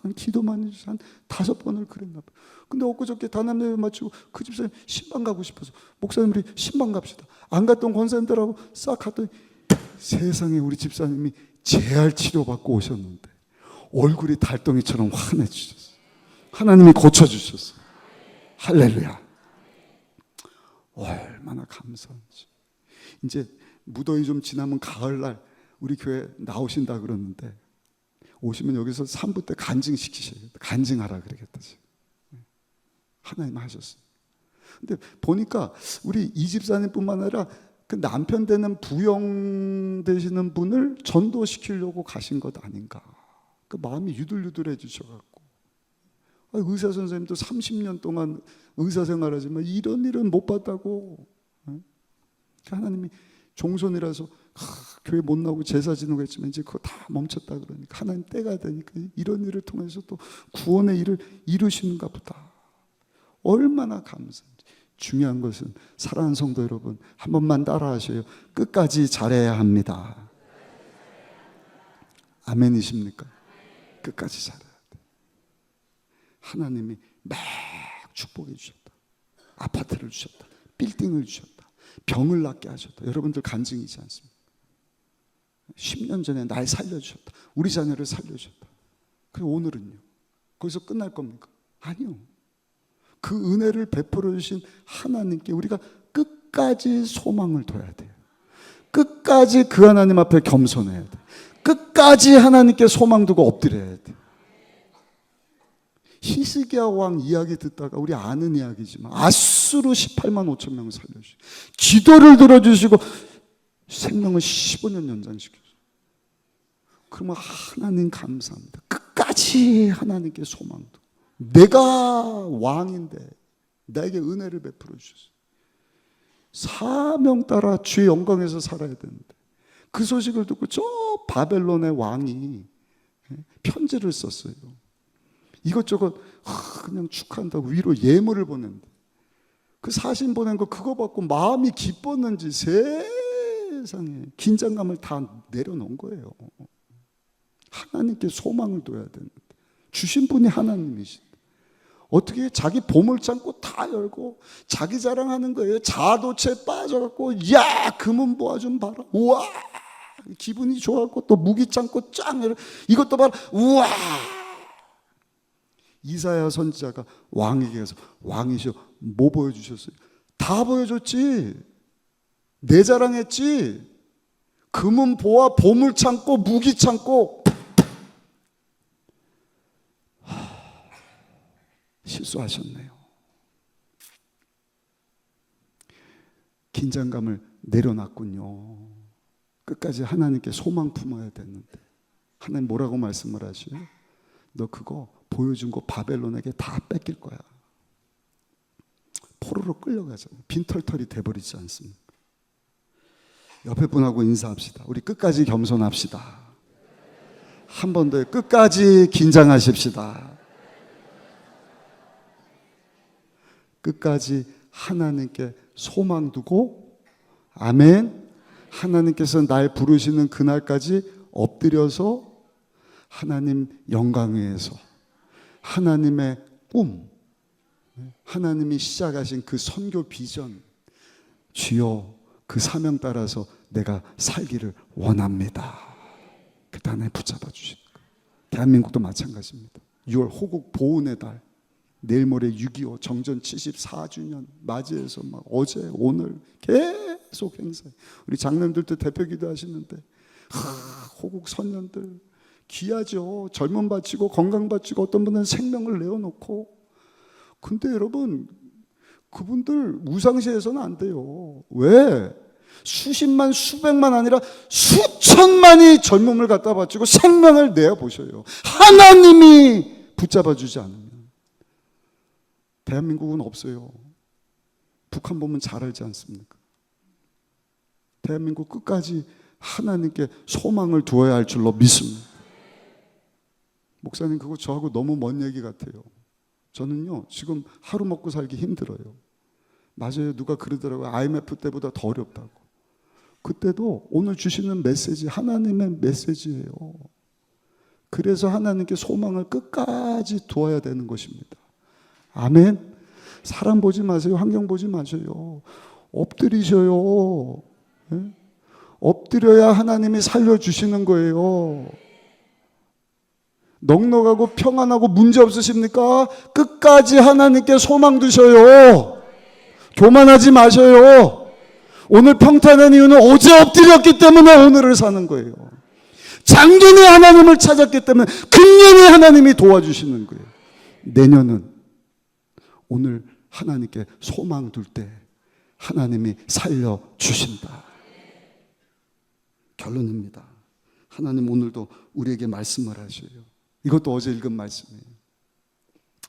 그냥 기도만 해주셔서 한 5번을 그랬나 봐요. 근데 엊그저께 단합예배 마치고 그 집사님 신방 가고 싶어서 목사님 우리 신방 갑시다. 안 갔던 권사님들하고 싹 갔더니 세상에 우리 집사님이 재활 치료받고 오셨는데 얼굴이 달덩이처럼 환해지셨어요. 하나님이 고쳐주셨어요. 할렐루야. 얼마나 감사한지. 이제 무더위 좀 지나면 가을날 우리 교회 나오신다 그러는데 오시면 여기서 3부 때 간증시키셔야겠다. 간증하라 그러겠다. 하나님 하셨어요. 근데 보니까 우리 이 집사님뿐만 아니라 그 남편 되는 부영 되시는 분을 전도시키려고 가신 것 아닌가. 그 마음이 유들유들해 주셔갖고 의사 선생님도 30년 동안 의사 생활하지만 이런 일은 못 봤다고. 하나님이 종손이라서 교회 못 나오고 제사 지내고 했지만 이제 그거 다 멈췄다 그러니까 하나님 때가 되니까 이런 일을 통해서 또 구원의 일을 이루시는가 보다. 얼마나 감사한지. 중요한 것은 사랑하는 성도 여러분 한 번만 따라 하셔요. 끝까지 잘해야 합니다. 아멘이십니까? 끝까지 잘해야 돼. 하나님이 막 축복해 주셨다. 아파트를 주셨다. 빌딩을 주셨다. 병을 낫게 하셨다. 여러분들 간증이지 않습니까? 10년 전에 날 살려주셨다. 우리 자녀를 살려주셨다. 그리고 오늘은요. 거기서 끝날 겁니까? 아니요. 그 은혜를 베풀어 주신 하나님께 우리가 끝까지 소망을 둬야 돼요. 끝까지 그 하나님 앞에 겸손해야 돼요. 끝까지 하나님께 소망 두고 엎드려야 돼요. 히스기야 왕 이야기 듣다가 우리 아는 이야기지만 아수르 18만 5천 명 살려주시고 기도를 들어주시고 생명을 15년 연장시켜주시고, 그러면 하나님 감사합니다. 끝까지 하나님께 소망도, 내가 왕인데 나에게 은혜를 베풀어 주셨어요. 사명 따라 주의 영광에서 살아야 되는데 그 소식을 듣고 저 바벨론의 왕이 편지를 썼어요. 이것저것 그냥 축하한다고 위로 예물을 보낸다. 그 사신 보낸 거 그거 받고 마음이 기뻤는지 세상에 긴장감을 다 내려놓은 거예요. 하나님께 소망을 둬야 되는데 주신 분이 하나님이신데 어떻게 자기 보물창고 다 열고 자기 자랑하는 거예요. 자도체 빠져갖고 야 금은보화 좀 봐라. 우와 기분이 좋아갖고 또 무기창고 쫙 열어 이것도 봐라. 우와. 이사야 선지자가 왕에게 가서 왕이시여 뭐 보여주셨어요? 다 보여줬지. 내 자랑했지. 금은 보아 보물 창고 무기 창고. 실수하셨네요. 긴장감을 내려놨군요. 끝까지 하나님께 소망 품어야 되는데 하나님 뭐라고 말씀을 하셔요? 너 그거 보여준 거 바벨론에게 다 뺏길 거야. 포로로 끌려가잖아요. 빈털털이 돼버리지 않습니까? 옆에 분하고 인사합시다. 우리 끝까지 겸손합시다. 한 번 더 끝까지 긴장하십시다. 끝까지 하나님께 소망 두고, 아멘. 하나님께서 날 부르시는 그날까지 엎드려서 하나님 영광 위에서 하나님의 꿈, 하나님이 시작하신 그 선교 비전, 주여 그 사명 따라서 내가 살기를 원합니다. 그때 하나님 붙잡아 주시는 거예요. 대한민국도 마찬가지입니다. 6월 호국 보훈의 달, 내일 모레 6.25 정전 74주년 맞이해서 막 어제 오늘 계속 행사해. 우리 장로님들도 대표 기도하시는데 호국 선년들 귀하죠. 젊음 바치고 건강 바치고 어떤 분은 생명을 내어놓고. 근데 여러분 그분들 무상시해서는 안 돼요. 왜? 수십만 수백만 아니라 수천만이 젊음을 갖다 바치고 생명을 내어보셔요. 하나님이 붙잡아 주지 않으면 대한민국은 없어요. 북한 보면 잘 알지 않습니까? 대한민국 끝까지 하나님께 소망을 두어야 할 줄로 믿습니다. 목사님 그거 저하고 너무 먼 얘기 같아요. 저는요 지금 하루 먹고 살기 힘들어요. 맞아요. 누가 그러더라고요. IMF 때보다 더 어렵다고. 그때도 오늘 주시는 메시지 하나님의 메시지예요. 그래서 하나님께 소망을 끝까지 두어야 되는 것입니다. 아멘. 사람 보지 마세요. 환경 보지 마세요. 엎드리셔요. 네? 엎드려야 하나님이 살려주시는 거예요. 넉넉하고 평안하고 문제 없으십니까? 끝까지 하나님께 소망 두셔요. 교만하지 마셔요. 오늘 평탄한 이유는 어제 엎드렸기 때문에 오늘을 사는 거예요. 작년에 하나님을 찾았기 때문에 금년에 하나님이 도와주시는 거예요. 내년은 오늘 하나님께 소망 둘 때 하나님이 살려주신다. 결론입니다. 하나님 오늘도 우리에게 말씀을 하셔요. 이것도 어제 읽은 말씀이에요.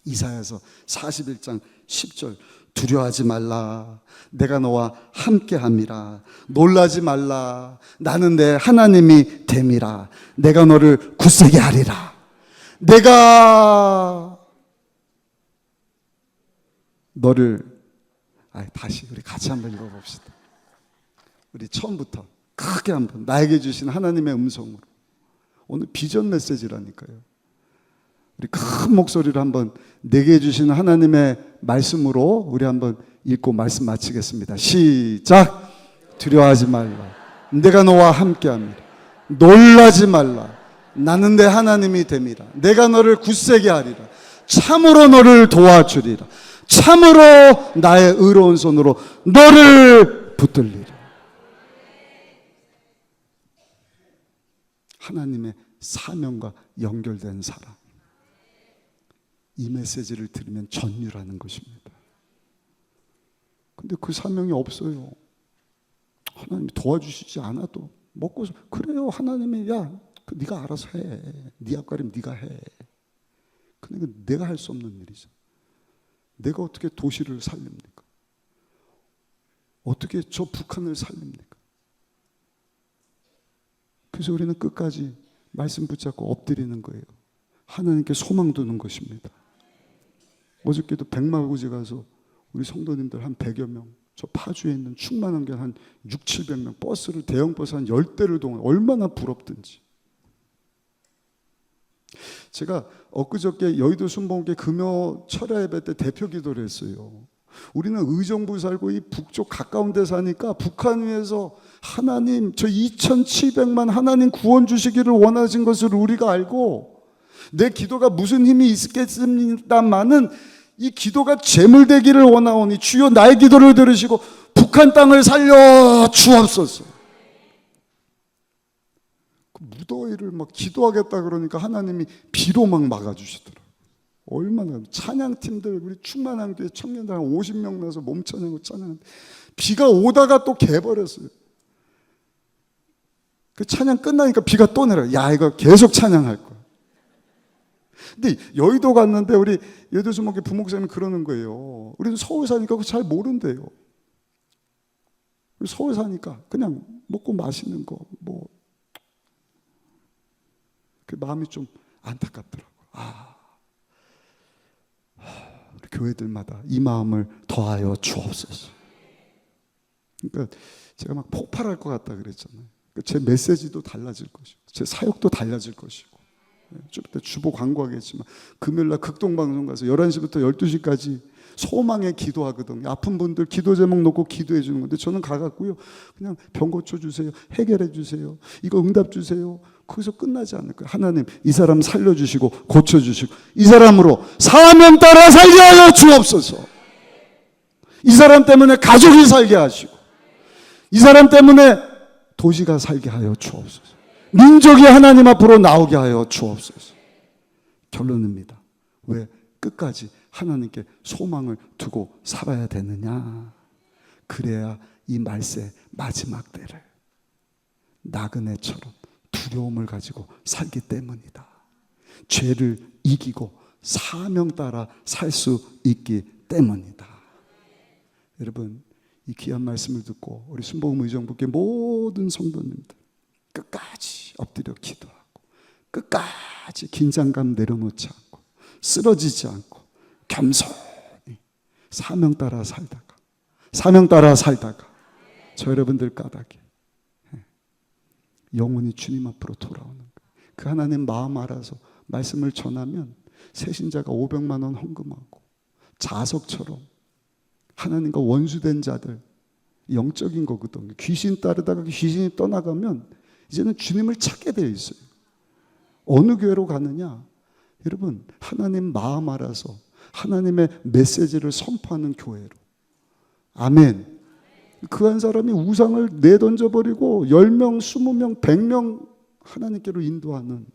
이사야서 41장 10절 두려워하지 말라. 내가 너와 함께함이라. 놀라지 말라. 나는 내 하나님이 됨이라. 내가 너를 굳세게 하리라. 내가 너를 다시 우리 같이 한번 읽어봅시다. 우리 처음부터 크게 한번 나에게 주신 하나님의 음성으로. 오늘 비전 메시지라니까요. 우리 큰 목소리로 한번 내게 주신 하나님의 말씀으로 우리 한번 읽고 말씀 마치겠습니다. 시작. 두려워하지 말라. 내가 너와 함께함이라. 놀라지 말라. 나는 내 하나님이 됨이라. 내가 너를 굳세게 하리라. 참으로 너를 도와주리라. 참으로 나의 의로운 손으로 너를 붙들리라. 하나님의 사명과 연결된 사람. 이 메시지를 들으면 전율하는 것입니다. 근데 그 사명이 없어요. 하나님이 도와주시지 않아도 먹고 그래요. 하나님이 야, 네가 알아서 해. 네 앞가림 네가 해. 근데 내가 할 수 없는 일이죠. 내가 어떻게 도시를 살립니까? 어떻게 저 북한을 살립니까? 그래서 우리는 끝까지 말씀 붙잡고 엎드리는 거예요. 하나님께 소망 두는 것입니다. 어저께도 백마고지 가서 우리 성도님들 한 100여 명, 저 파주에 있는 충만한 게 한 6, 700명, 버스를 대형 버스 한 10대를 동원, 얼마나 부럽든지. 제가 엊그저께 여의도 순복음교회 금요 철야 예배 때 대표 기도를 했어요. 우리는 의정부 살고 이 북쪽 가까운 데 사니까 북한 위에서 하나님 저 2,700만 하나님 구원 주시기를 원하신 것을 우리가 알고 내 기도가 무슨 힘이 있겠습니다마는 이 기도가 제물되기를 원하오니 주여 나의 기도를 들으시고 북한 땅을 살려 주옵소서. 그 무더위를 막 기도하겠다 그러니까 하나님이 비로 막 막아주시더라고요. 얼마나 찬양팀들 우리 충만한교회 청년들 한 50명 나서 몸 찬양하고 찬양하는데 비가 오다가 또 개버렸어요. 그 찬양 끝나니까 비가 또 내려요. 야 이거 계속 찬양할 거야. 근데 여의도 갔는데 우리 여의도 주목회 부목사님이 그러는 거예요. 우리는 서울 사니까 그거 잘 모른대요. 서울 사니까 그냥 먹고 마시는 거 뭐 그 마음이 좀 안타깝더라고. 우리 교회들마다 이 마음을 더하여 주옵소서. 그러니까 제가 막 폭발할 것 같다 그랬잖아요. 제 메시지도 달라질 것이고 제 사역도 달라질 것이고 좀 이따 주보 광고하겠지만 금요일날 극동방송 가서 11시부터 12시까지 소망에 기도하거든요. 아픈 분들 기도 제목 놓고 기도해 주는 건데 저는 가갖고요 그냥 병 고쳐주세요, 해결해 주세요, 이거 응답 주세요. 거기서 끝나지 않을 거예요. 하나님 이 사람 살려주시고 고쳐주시고 이 사람으로 사명 따라 살게 하여 주옵소서. 이 사람 때문에 가족이 살게 하시고 이 사람 때문에 도시가 살게 하여 주옵소서. 민족이 하나님 앞으로 나오게 하여 주옵소서. 결론입니다. 왜 끝까지 하나님께 소망을 두고 살아야 되느냐? 그래야 이 말세 마지막 때를 나그네처럼 두려움을 가지고 살기 때문이다. 죄를 이기고 사명 따라 살 수 있기 때문이다. 여러분 이 귀한 말씀을 듣고 우리 순복음 의정부교회 모든 성도님들 끝까지 엎드려 기도하고 끝까지 긴장감 내려놓지 않고 쓰러지지 않고 겸손히 사명 따라 살다가 저 여러분들 까닭에 영혼이 주님 앞으로 돌아오는 거예요. 그 하나님 마음 알아서 말씀을 전하면 새신자가 500만 원 헌금하고 자석처럼 하나님과 원수된 자들 영적인 거거든요. 귀신 따르다가 귀신이 떠나가면 이제는 주님을 찾게 되어 있어요. 어느 교회로 가느냐? 여러분 하나님 마음 알아서 하나님의 메시지를 선포하는 교회로. 아멘. 그 한 사람이 우상을 내던져버리고 10명, 20명, 100명 하나님께로 인도하는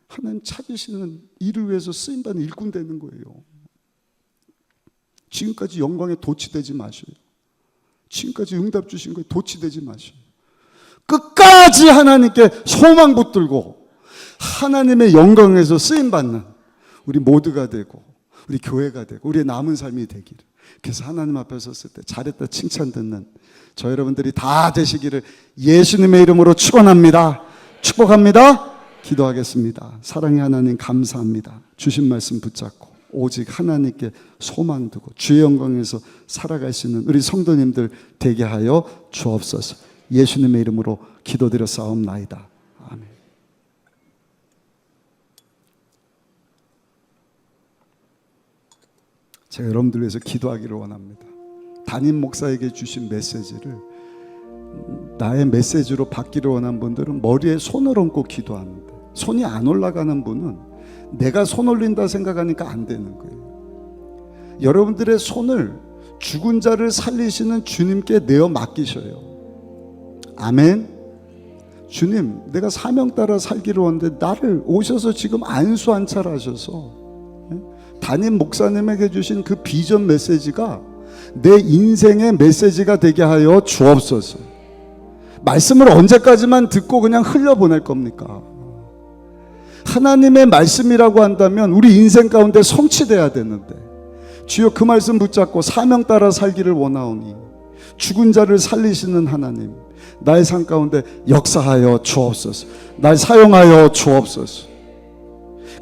하나님 찾으시는 일을 위해서 쓰임받는 일꾼 되는 거예요. 지금까지 영광에 도취되지 마셔요. 지금까지 응답 주신 거에 도취되지 마셔요. 끝까지 하나님께 소망 붙들고 하나님의 영광에서 쓰임받는 우리 모두가 되고 우리 교회가 되고 우리의 남은 삶이 되기를. 그래서 하나님 앞에 섰을 때 잘했다 칭찬 듣는 저 여러분들이 다 되시기를 예수님의 이름으로 축원합니다. 축복합니다. 기도하겠습니다. 사랑의 하나님 감사합니다. 주신 말씀 붙잡고 오직 하나님께 소망 두고 주의 영광에서 살아갈 수 있는 우리 성도님들 되게 하여 주옵소서. 예수님의 이름으로 기도드려 싸움나이다. 아멘. 제가 여러분들 위해서 기도하기를 원합니다. 담임 목사에게 주신 메시지를 나의 메시지로 받기를 원하는 분들은 머리에 손을 얹고 기도합니다. 손이 안 올라가는 분은 내가 손 올린다 생각하니까 안 되는 거예요. 여러분들의 손을 죽은 자를 살리시는 주님께 내어 맡기셔요. 아멘. 주님, 내가 사명 따라 살기로 왔는데 나를 오셔서 지금 안수안찰 하셔서 담임 목사님에게 주신 그 비전 메시지가 내 인생의 메시지가 되게 하여 주옵소서. 말씀을 언제까지만 듣고 그냥 흘려보낼 겁니까? 하나님의 말씀이라고 한다면 우리 인생 가운데 성취돼야 되는데, 주여 그 말씀 붙잡고 사명 따라 살기를 원하오니 죽은 자를 살리시는 하나님, 나의 삶 가운데 역사하여 주옵소서. 날 사용하여 주옵소서.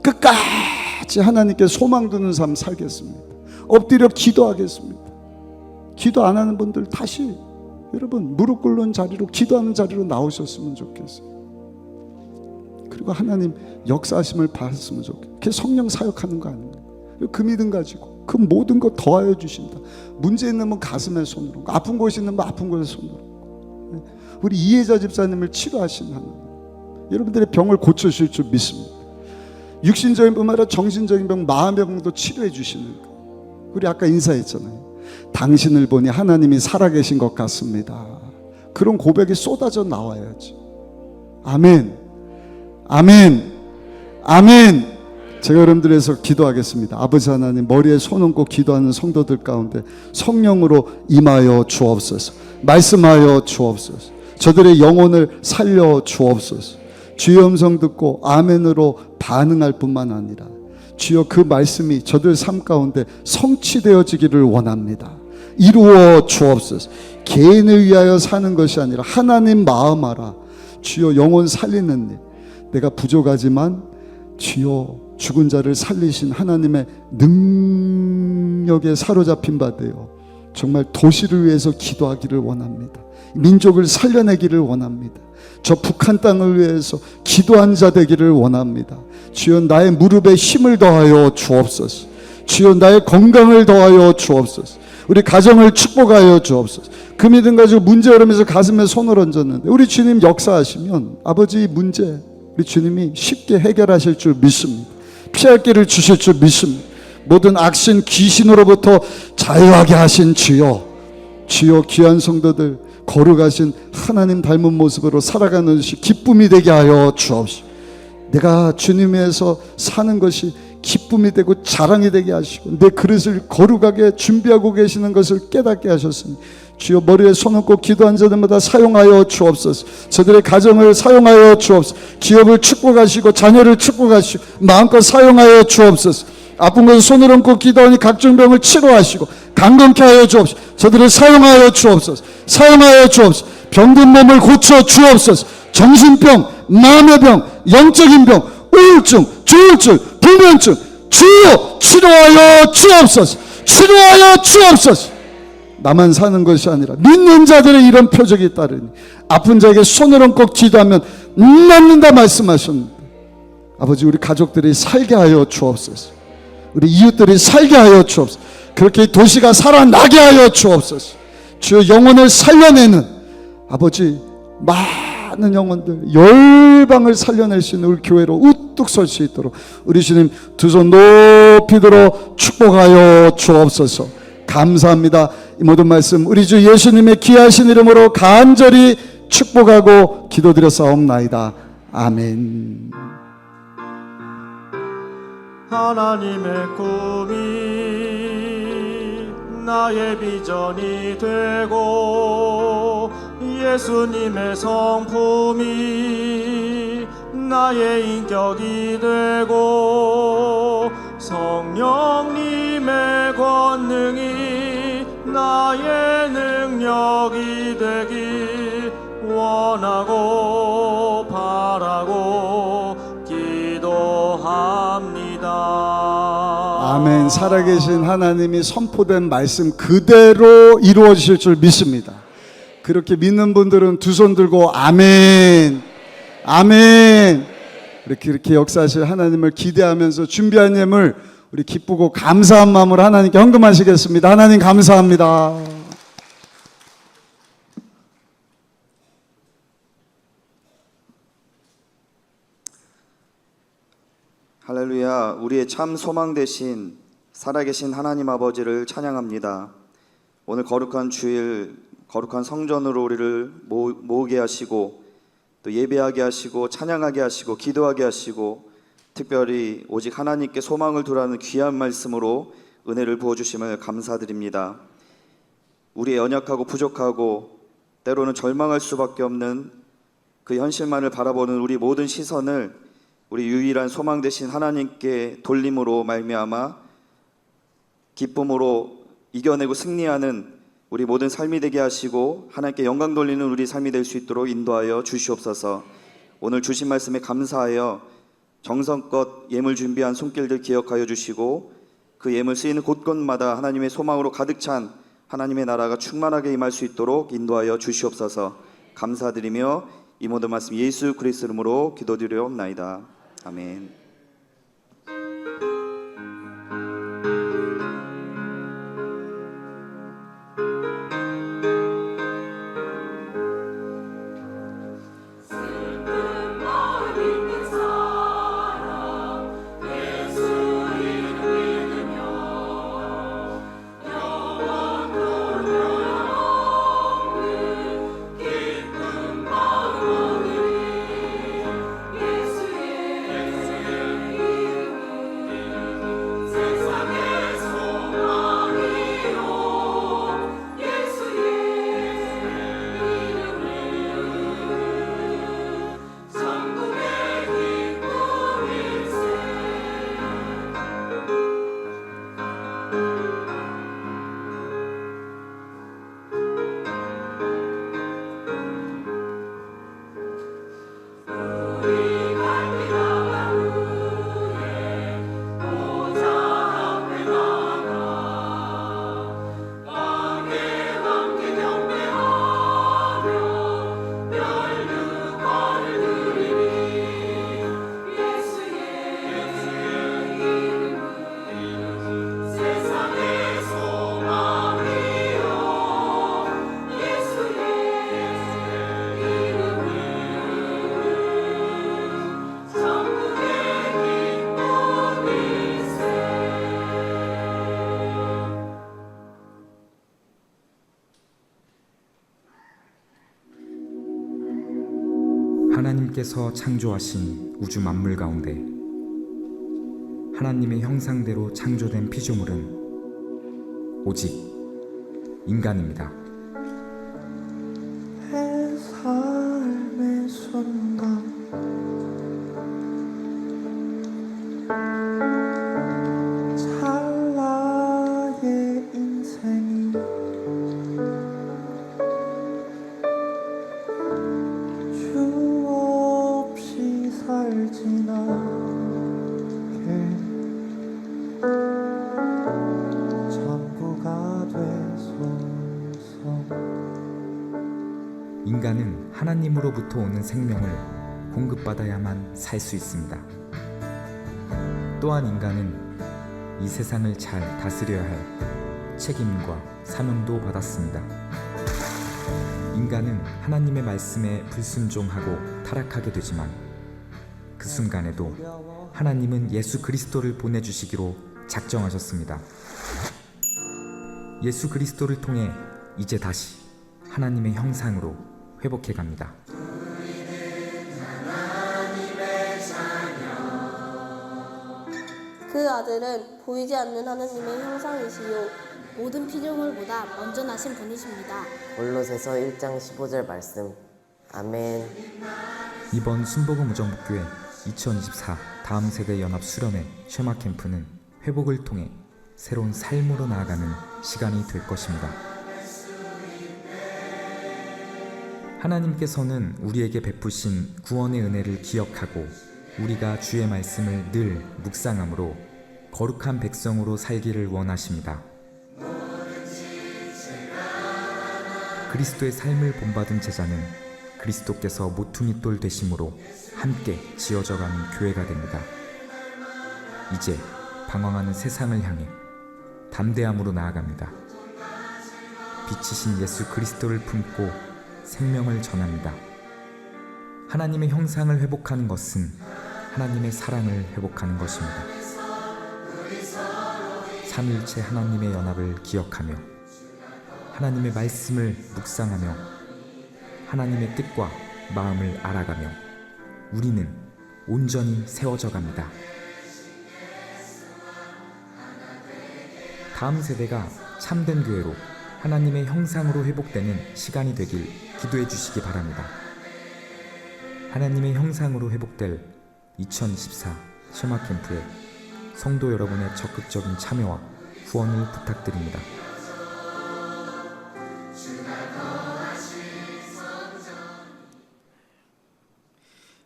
끝까지 하나님께 소망 두는 삶 살겠습니다. 엎드려 기도하겠습니다. 기도 안 하는 분들 다시 여러분 무릎 꿇는 자리로, 기도하는 자리로 나오셨으면 좋겠어요. 그리고 하나님 역사하심을 받았으면 좋겠어요. 그게 성령 사역하는 거 아닙니까? 그 믿음 가지고 그 모든 거 더하여 주신다. 문제 있는 분 가슴에 손으로, 아픈 곳이 있는 분 아픈 곳에 손으로. 우리 이혜자 집사님을 치료하신 하나님, 여러분들의 병을 고쳐주실 줄 믿습니다. 육신적인 뿐만 아니라 정신적인 병, 마음의 병도 치료해 주시는 거. 우리 아까 인사했잖아요. 당신을 보니 하나님이 살아계신 것 같습니다. 그런 고백이 쏟아져 나와야지. 아멘, 아멘, 아멘. 제가 여러분들에서 기도하겠습니다. 아버지 하나님, 머리에 손 얹고 기도하는 성도들 가운데 성령으로 임하여 주옵소서. 말씀하여 주옵소서. 저들의 영혼을 살려 주옵소서. 주의 음성 듣고 아멘으로 반응할 뿐만 아니라 주여 그 말씀이 저들 삶 가운데 성취되어지기를 원합니다. 이루어 주옵소서. 개인을 위하여 사는 것이 아니라 하나님 마음 알아 주여 영혼 살리는 일. 내가 부족하지만 주여 죽은 자를 살리신 하나님의 능력에 사로잡힌 바 되어 정말 도시를 위해서 기도하기를 원합니다. 민족을 살려내기를 원합니다. 저 북한 땅을 위해서 기도한 자 되기를 원합니다. 주여 나의 무릎에 힘을 더하여 주옵소서. 주여 나의 건강을 더하여 주옵소서. 우리 가정을 축복하여 주옵소서. 그 믿음 가지고 문제 여름에서 가슴에 손을 얹었는데 우리 주님 역사하시면 아버지 문제 우리 주님이 쉽게 해결하실 줄 믿습니다. 피할 길을 주실 줄 믿습니다. 모든 악신 귀신으로부터 자유하게 하신 주여, 주여 귀한 성도들 거룩하신 하나님 닮은 모습으로 살아가는 것이 기쁨이 되게 하여 주옵시고, 내가 주님에서 사는 것이 기쁨이 되고 자랑이 되게 하시고 내 그릇을 거룩하게 준비하고 계시는 것을 깨닫게 하셨습니다. 주여 머리에 손 얹고 기도한 자들마다 사용하여 주옵소서. 저들의 가정을 사용하여 주옵소서. 기업을 축복하시고 자녀를 축복하시고 마음껏 사용하여 주옵소서. 아픈 것을 손을 얹고 기도하니 각종 병을 치료하시고 강건케 하여 주옵소서. 저들을 사용하여 주옵소서. 사용하여 주옵소서. 병든 몸을 고쳐 주옵소서. 정신병, 마음의 병, 영적인 병, 우울증, 조울증, 불면증 주여 치료하여 주옵소서. 치료하여 주옵소서. 나만 사는 것이 아니라 믿는 자들의 이런 표적이 따르니 아픈 자에게 손을 얹고 기도하면 낫는다 말씀하셨는데 아버지 우리 가족들이 살게 하여 주옵소서. 우리 이웃들이 살게 하여 주옵소서. 그렇게 도시가 살아나게 하여 주옵소서. 주여 영혼을 살려내는 아버지 많은 영혼들 열방을 살려낼 수 있는 우리 교회로 우뚝 설 수 있도록 우리 주님 두 손 높이 들어 축복하여 주옵소서. 감사합니다. 이 모든 말씀 우리 주 예수님의 귀하신 이름으로 간절히 축복하고 기도드렸사옵나이다. 아멘. 하나님의 꿈이 나의 비전이 되고 예수님의 성품이 나의 인격이 되고 성령님의 권능이 나의 능력이 되길 원하고 바라고 기도합니다. 아멘. 살아계신 하나님이 선포된 말씀 그대로 이루어지실 줄 믿습니다. 그렇게 믿는 분들은 두 손 들고 아멘, 아멘. 이렇게 역사하실 하나님을 기대하면서 준비한 예물 우리 기쁘고 감사한 마음으로 하나님께 헌금하시겠습니다. 하나님 감사합니다. 할렐루야. 우리의 참 소망 되신 살아계신 하나님 아버지를 찬양합니다. 오늘 거룩한 주일, 거룩한 성전으로 우리를 모으게 하시고 또 예배하게 하시고 찬양하게 하시고 기도하게 하시고 특별히 오직 하나님께 소망을 두라는 귀한 말씀으로 은혜를 부어주심을 감사드립니다. 우리의 연약하고 부족하고 때로는 절망할 수밖에 없는 그 현실만을 바라보는 우리 모든 시선을 우리 유일한 소망 되신 하나님께 돌림으로 말미암아 기쁨으로 이겨내고 승리하는 우리 모든 삶이 되게 하시고 하나님께 영광 돌리는 우리 삶이 될 수 있도록 인도하여 주시옵소서. 오늘 주신 말씀에 감사하여 정성껏 예물 준비한 손길들 기억하여 주시고 그 예물 쓰이는 곳곳마다 하나님의 소망으로 가득 찬 하나님의 나라가 충만하게 임할 수 있도록 인도하여 주시옵소서. 감사드리며 이 모든 말씀 예수 그리스도 이름으로 기도드리옵나이다. 아멘. 하나님께서 창조하신 우주 만물 가운데 하나님의 형상대로 창조된 피조물은 오직 인간입니다. 내 삶의 순간 찰나의 인생이 주 없이 살진 않게 전부가 되소서. 인간은 하나님으로부터 오는 생명을 공급받아야만 살 수 있습니다. 또한 인간은 이 세상을 잘 다스려야 할 책임과 사명도 받았습니다. 인간은 하나님의 말씀에 불순종하고 타락하게 되지만 그 순간에도 하나님은 예수 그리스도를 보내주시기로 작정하셨습니다. 예수 그리스도를 통해 이제 다시 하나님의 형상으로 회복해 갑니다. 그 아들은 보이지 않는 하나님의 형상이시요 모든 피조물보다 먼저 나신 분이십니다. 골로새서 1장 15절 말씀. 아멘. 이번 순복음 우정복교회 2024 다음 세대 연합 수련회 쉐마 캠프는 회복을 통해 새로운 삶으로 나아가는 시간이 될 것입니다. 하나님께서는 우리에게 베푸신 구원의 은혜를 기억하고 우리가 주의 말씀을 늘 묵상함으로 거룩한 백성으로 살기를 원하십니다. 그리스도의 삶을 본받은 제자는 그리스도께서 모퉁이 돌 되심으로 함께 지어져가는 교회가 됩니다. 이제 방황하는 세상을 향해 담대함으로 나아갑니다. 빛이신 예수 그리스도를 품고 생명을 전합니다. 하나님의 형상을 회복하는 것은 하나님의 사랑을 회복하는 것입니다. 삼위일체 하나님의 연합을 기억하며 하나님의 말씀을 묵상하며 하나님의 뜻과 마음을 알아가며 우리는 온전히 세워져 갑니다. 다음 세대가 참된 교회로 하나님의 형상으로 회복되는 시간이 되길 기도해 주시기 바랍니다. 하나님의 형상으로 회복될 2024 쉐마 캠프에 성도 여러분의 적극적인 참여와 후원을 부탁드립니다.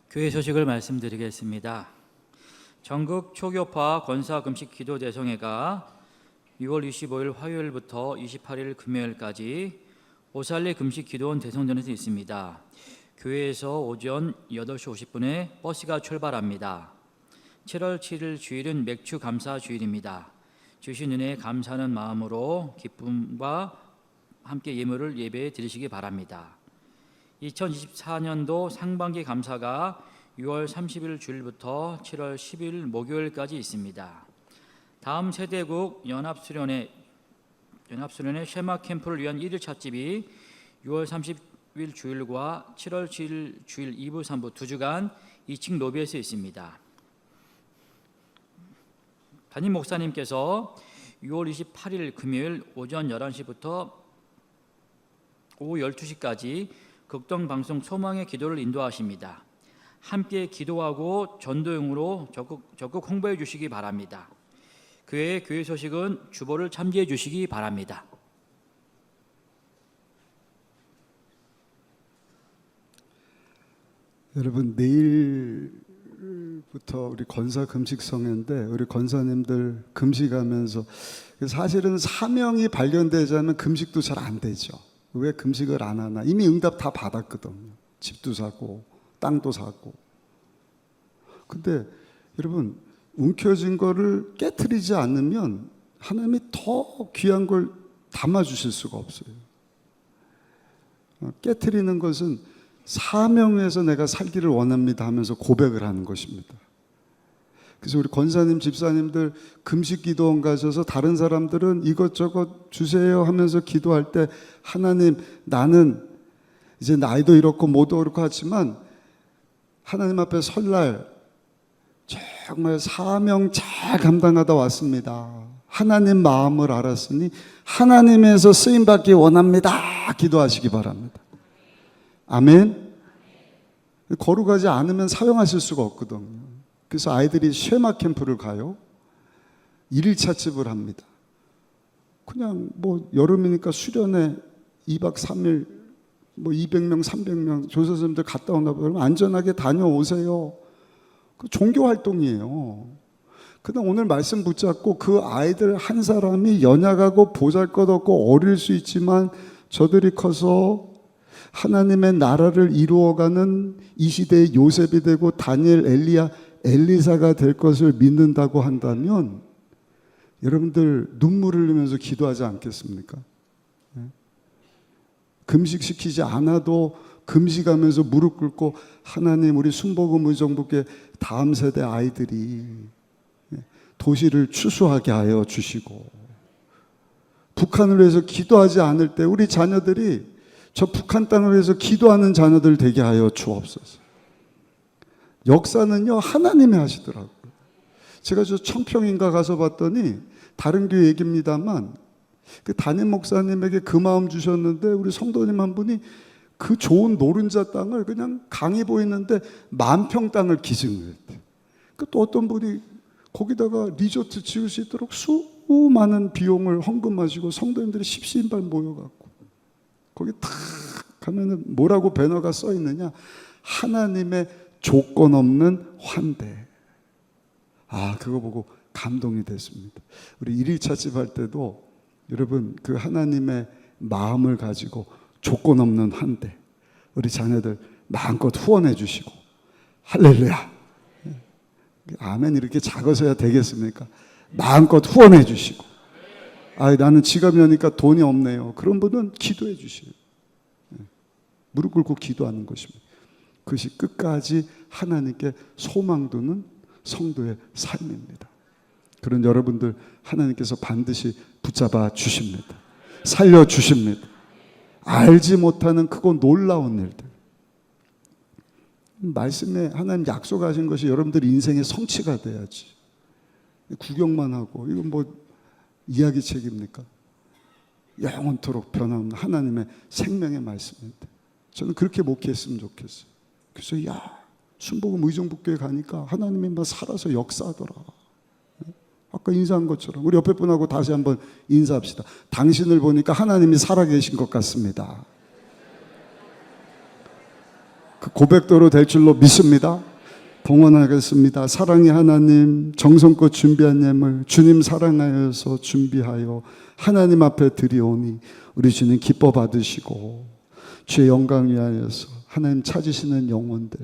교회 소식을 말씀드리겠습니다. 전국 초교파 권사 금식 기도 대성회가 6월 25일 화요일부터 28일 금요일까지 오살리 금식 기도원 대성전에서 있습니다. 교회에서 오전 8시 50분에 버스가 출발합니다. 7월 7일 주일은 맥주 감사 주일입니다. 주신 은혜에 감사하는 마음으로 기쁨과 함께 예물을 예배해 드리시기 바랍니다. 2024년도 상반기 감사가 6월 30일 주일부터 7월 10일 목요일까지 있습니다. 다음 세대국 연합수련회 쉐마 캠프를 위한 1일 찻집이 6월 30일 주일과 7월 7일 주일 2부 3부 2주간 2층 로비에서 있습니다. 담임 목사님께서 6월 28일 금요일 오전 11시부터 오후 12시까지 극동 방송 소망의 기도를 인도하십니다. 함께 기도하고 전도용으로 적극 홍보해 주시기 바랍니다. 교회 소식은 주보를 참조해 주시기 바랍니다. 여러분, 내일부터 우리 권사 금식 성회인데 우리 권사님들 금식하면서 사실은 사명이 발견되지 않으면 금식도 잘 안 되죠. 왜 금식을 안 하나? 이미 응답 다 받았거든요. 집도 사고 땅도 사고. 근데 여러분, 움켜진 거를 깨트리지 않으면 하나님이 더 귀한 걸 담아주실 수가 없어요. 깨트리는 것은 사명에서 내가 살기를 원합니다 하면서 고백을 하는 것입니다. 그래서 우리 권사님, 집사님들 금식 기도원 가셔서 다른 사람들은 이것저것 주세요 하면서 기도할 때 하나님, 나는 이제 나이도 이렇고 뭐도 그렇고 하지만 하나님 앞에 설날 정말 사명 잘 감당하다 왔습니다. 하나님 마음을 알았으니 하나님에서 쓰임받기 원합니다. 기도하시기 바랍니다. 아멘. 거룩하지 않으면 사용하실 수가 없거든요. 그래서 아이들이 쉐마 캠프를 가요. 1일 찻집을 합니다. 그냥 뭐 여름이니까 수련회 2박 3일 뭐 200명, 300명 조사선생님들 갔다 온다 그러면 안전하게 다녀오세요. 그 종교 활동이에요. 그다음 오늘 말씀 붙잡고 그 아이들 한 사람이 연약하고 보잘것없고 어릴 수 있지만 저들이 커서 하나님의 나라를 이루어가는 이 시대의 요셉이 되고 다니엘, 엘리야, 엘리사가 될 것을 믿는다고 한다면 여러분들 눈물을 흘리면서 기도하지 않겠습니까? 금식시키지 않아도 금식하면서 무릎 꿇고 하나님, 우리 순복음 의정부께 다음 세대 아이들이 도시를 추수하게 하여 주시고, 북한을 위해서 기도하지 않을 때 우리 자녀들이 저 북한 땅을 위해서 기도하는 자녀들 되게 하여 주옵소서. 역사는요 하나님이 하시더라고요. 제가 저 청평인가 가서 봤더니 다른 교회 얘기입니다만 그 담임 목사님에게 그 마음 주셨는데 우리 성도님 한 분이 그 좋은 노른자 땅을 그냥 강이 보이는데 10,000평 땅을 기증을 했대요. 또 어떤 분이 거기다가 리조트 지을 수 있도록 수많은 비용을 헌금하시고 성도님들이 십시인발 모여갖고 거기 탁 가면은 뭐라고 배너가 써 있느냐? 하나님의 조건 없는 환대. 아, 그거 보고 감동이 됐습니다. 우리 1일 찻집 할 때도 여러분 그 하나님의 마음을 가지고 조건 없는 환대, 우리 자녀들 마음껏 후원해 주시고, 할렐루야. 아멘. 이렇게 작아서야 되겠습니까? 마음껏 후원해 주시고, 아, 나는 지갑이 오니까 돈이 없네요. 그런 분은 기도해 주시고, 무릎 꿇고 기도하는 것입니다. 그것이 끝까지 하나님께 소망 두는 성도의 삶입니다. 그런 여러분들 하나님께서 반드시 붙잡아 주십니다. 살려 주십니다. 알지 못하는 크고 놀라운 일들. 말씀에 하나님 약속하신 것이 여러분들 인생의 성취가 돼야지. 구경만 하고 이건 뭐 이야기책입니까? 영원토록 변함없는 하나님의 생명의 말씀인데 저는 그렇게 목회했으면 좋겠어요. 그래서 순복음 의정부교회 가니까 하나님이 막 살아서 역사하더라. 아까 인사한 것처럼 우리 옆에 분하고 다시 한번 인사합시다. 당신을 보니까 하나님이 살아계신 것 같습니다. 그 고백대로 될 줄로 믿습니다. 봉헌하겠습니다. 사랑의 하나님, 정성껏 준비한 예물 주님 사랑하여서 준비하여 하나님 앞에 드리오니 우리 주님 기뻐 받으시고 주의 영광 위하여서 하나님 찾으시는 영혼들,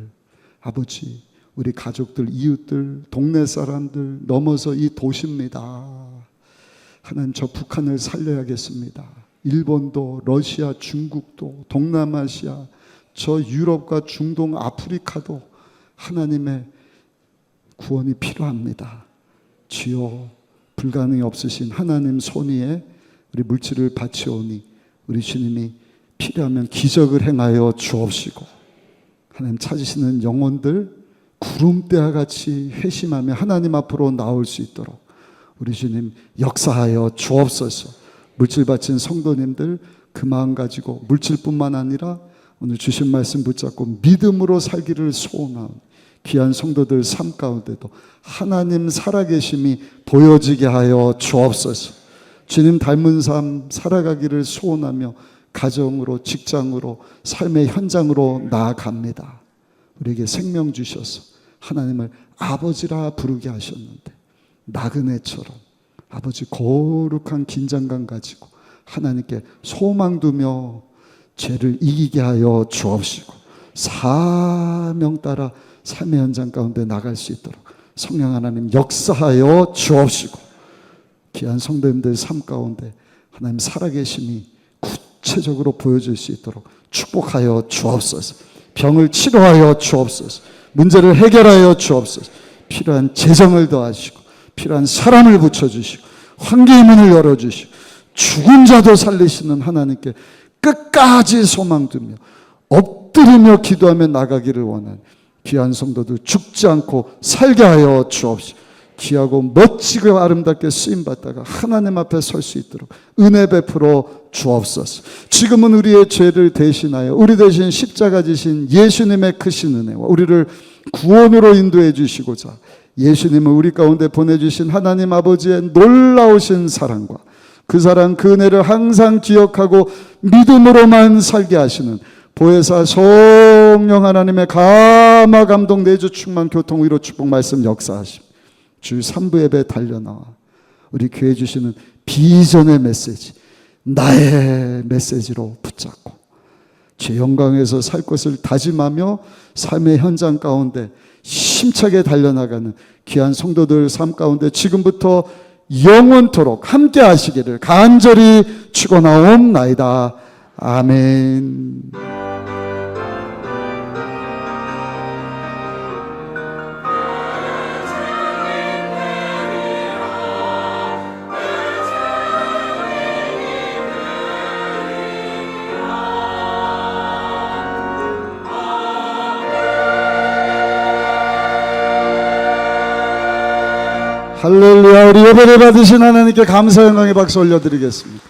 아버지 우리 가족들, 이웃들, 동네 사람들 넘어서 이 도시입니다. 하나님 저 북한을 살려야겠습니다. 일본도, 러시아, 중국도, 동남아시아, 저 유럽과 중동, 아프리카도 하나님의 구원이 필요합니다. 주여 불가능이 없으신 하나님 손 위에 우리 물질을 바치오니 우리 주님이 필요하면 기적을 행하여 주옵시고 하나님 찾으시는 영혼들 구름대와 같이 회심하며 하나님 앞으로 나올 수 있도록 우리 주님 역사하여 주옵소서. 물질 바친 성도님들 그 마음 가지고 물질뿐만 아니라 오늘 주신 말씀 붙잡고 믿음으로 살기를 소원하는 귀한 성도들 삶 가운데도 하나님 살아계심이 보여지게 하여 주옵소서. 주님 닮은 삶 살아가기를 소원하며 가정으로, 직장으로, 삶의 현장으로 나아갑니다. 우리에게 생명 주셔서 하나님을 아버지라 부르게 하셨는데 나그네처럼 아버지 거룩한 긴장감 가지고 하나님께 소망 두며 죄를 이기게 하여 주옵시고 사명 따라 삶의 현장 가운데 나갈 수 있도록 성령 하나님 역사하여 주옵시고 귀한 성도님들 삶 가운데 하나님 살아계심이 구체적으로 보여줄 수 있도록 축복하여 주옵소서. 병을 치료하여 주옵소서. 문제를 해결하여 주옵소서. 필요한 재정을 더하시고 필요한 사람을 붙여주시고 환기의 문을 열어주시고 죽은 자도 살리시는 하나님께 끝까지 소망 두며 엎드리며 기도하며 나가기를 원하는 귀한 성도들 죽지 않고 살게 하여 주옵시고 귀하고 멋지고 아름답게 쓰임받다가 하나님 앞에 설 수 있도록 은혜 베풀어 주옵소서. 지금은 우리의 죄를 대신하여 우리 대신 십자가 지신 예수님의 크신 은혜와 우리를 구원으로 인도해 주시고자 예수님을 우리 가운데 보내주신 하나님 아버지의 놀라우신 사랑과 그 사랑 그 은혜를 항상 기억하고 믿음으로만 살게 하시는 보혜사 성령 하나님의 감화 감동 내주 충만 교통 위로 축복 말씀 역사하심 주 3부 예배 달려나와 우리 교회 주시는 비전의 메시지 나의 메시지로 붙잡고 주 영광에서 살 것을 다짐하며 삶의 현장 가운데 힘차게 달려나가는 귀한 성도들 삶 가운데 지금부터 영원토록 함께 하시기를 간절히 축원하옵나이다. 아멘. 할렐루야. 우리 예배를 받으신 하나님께 감사 영광의 박수 올려드리겠습니다.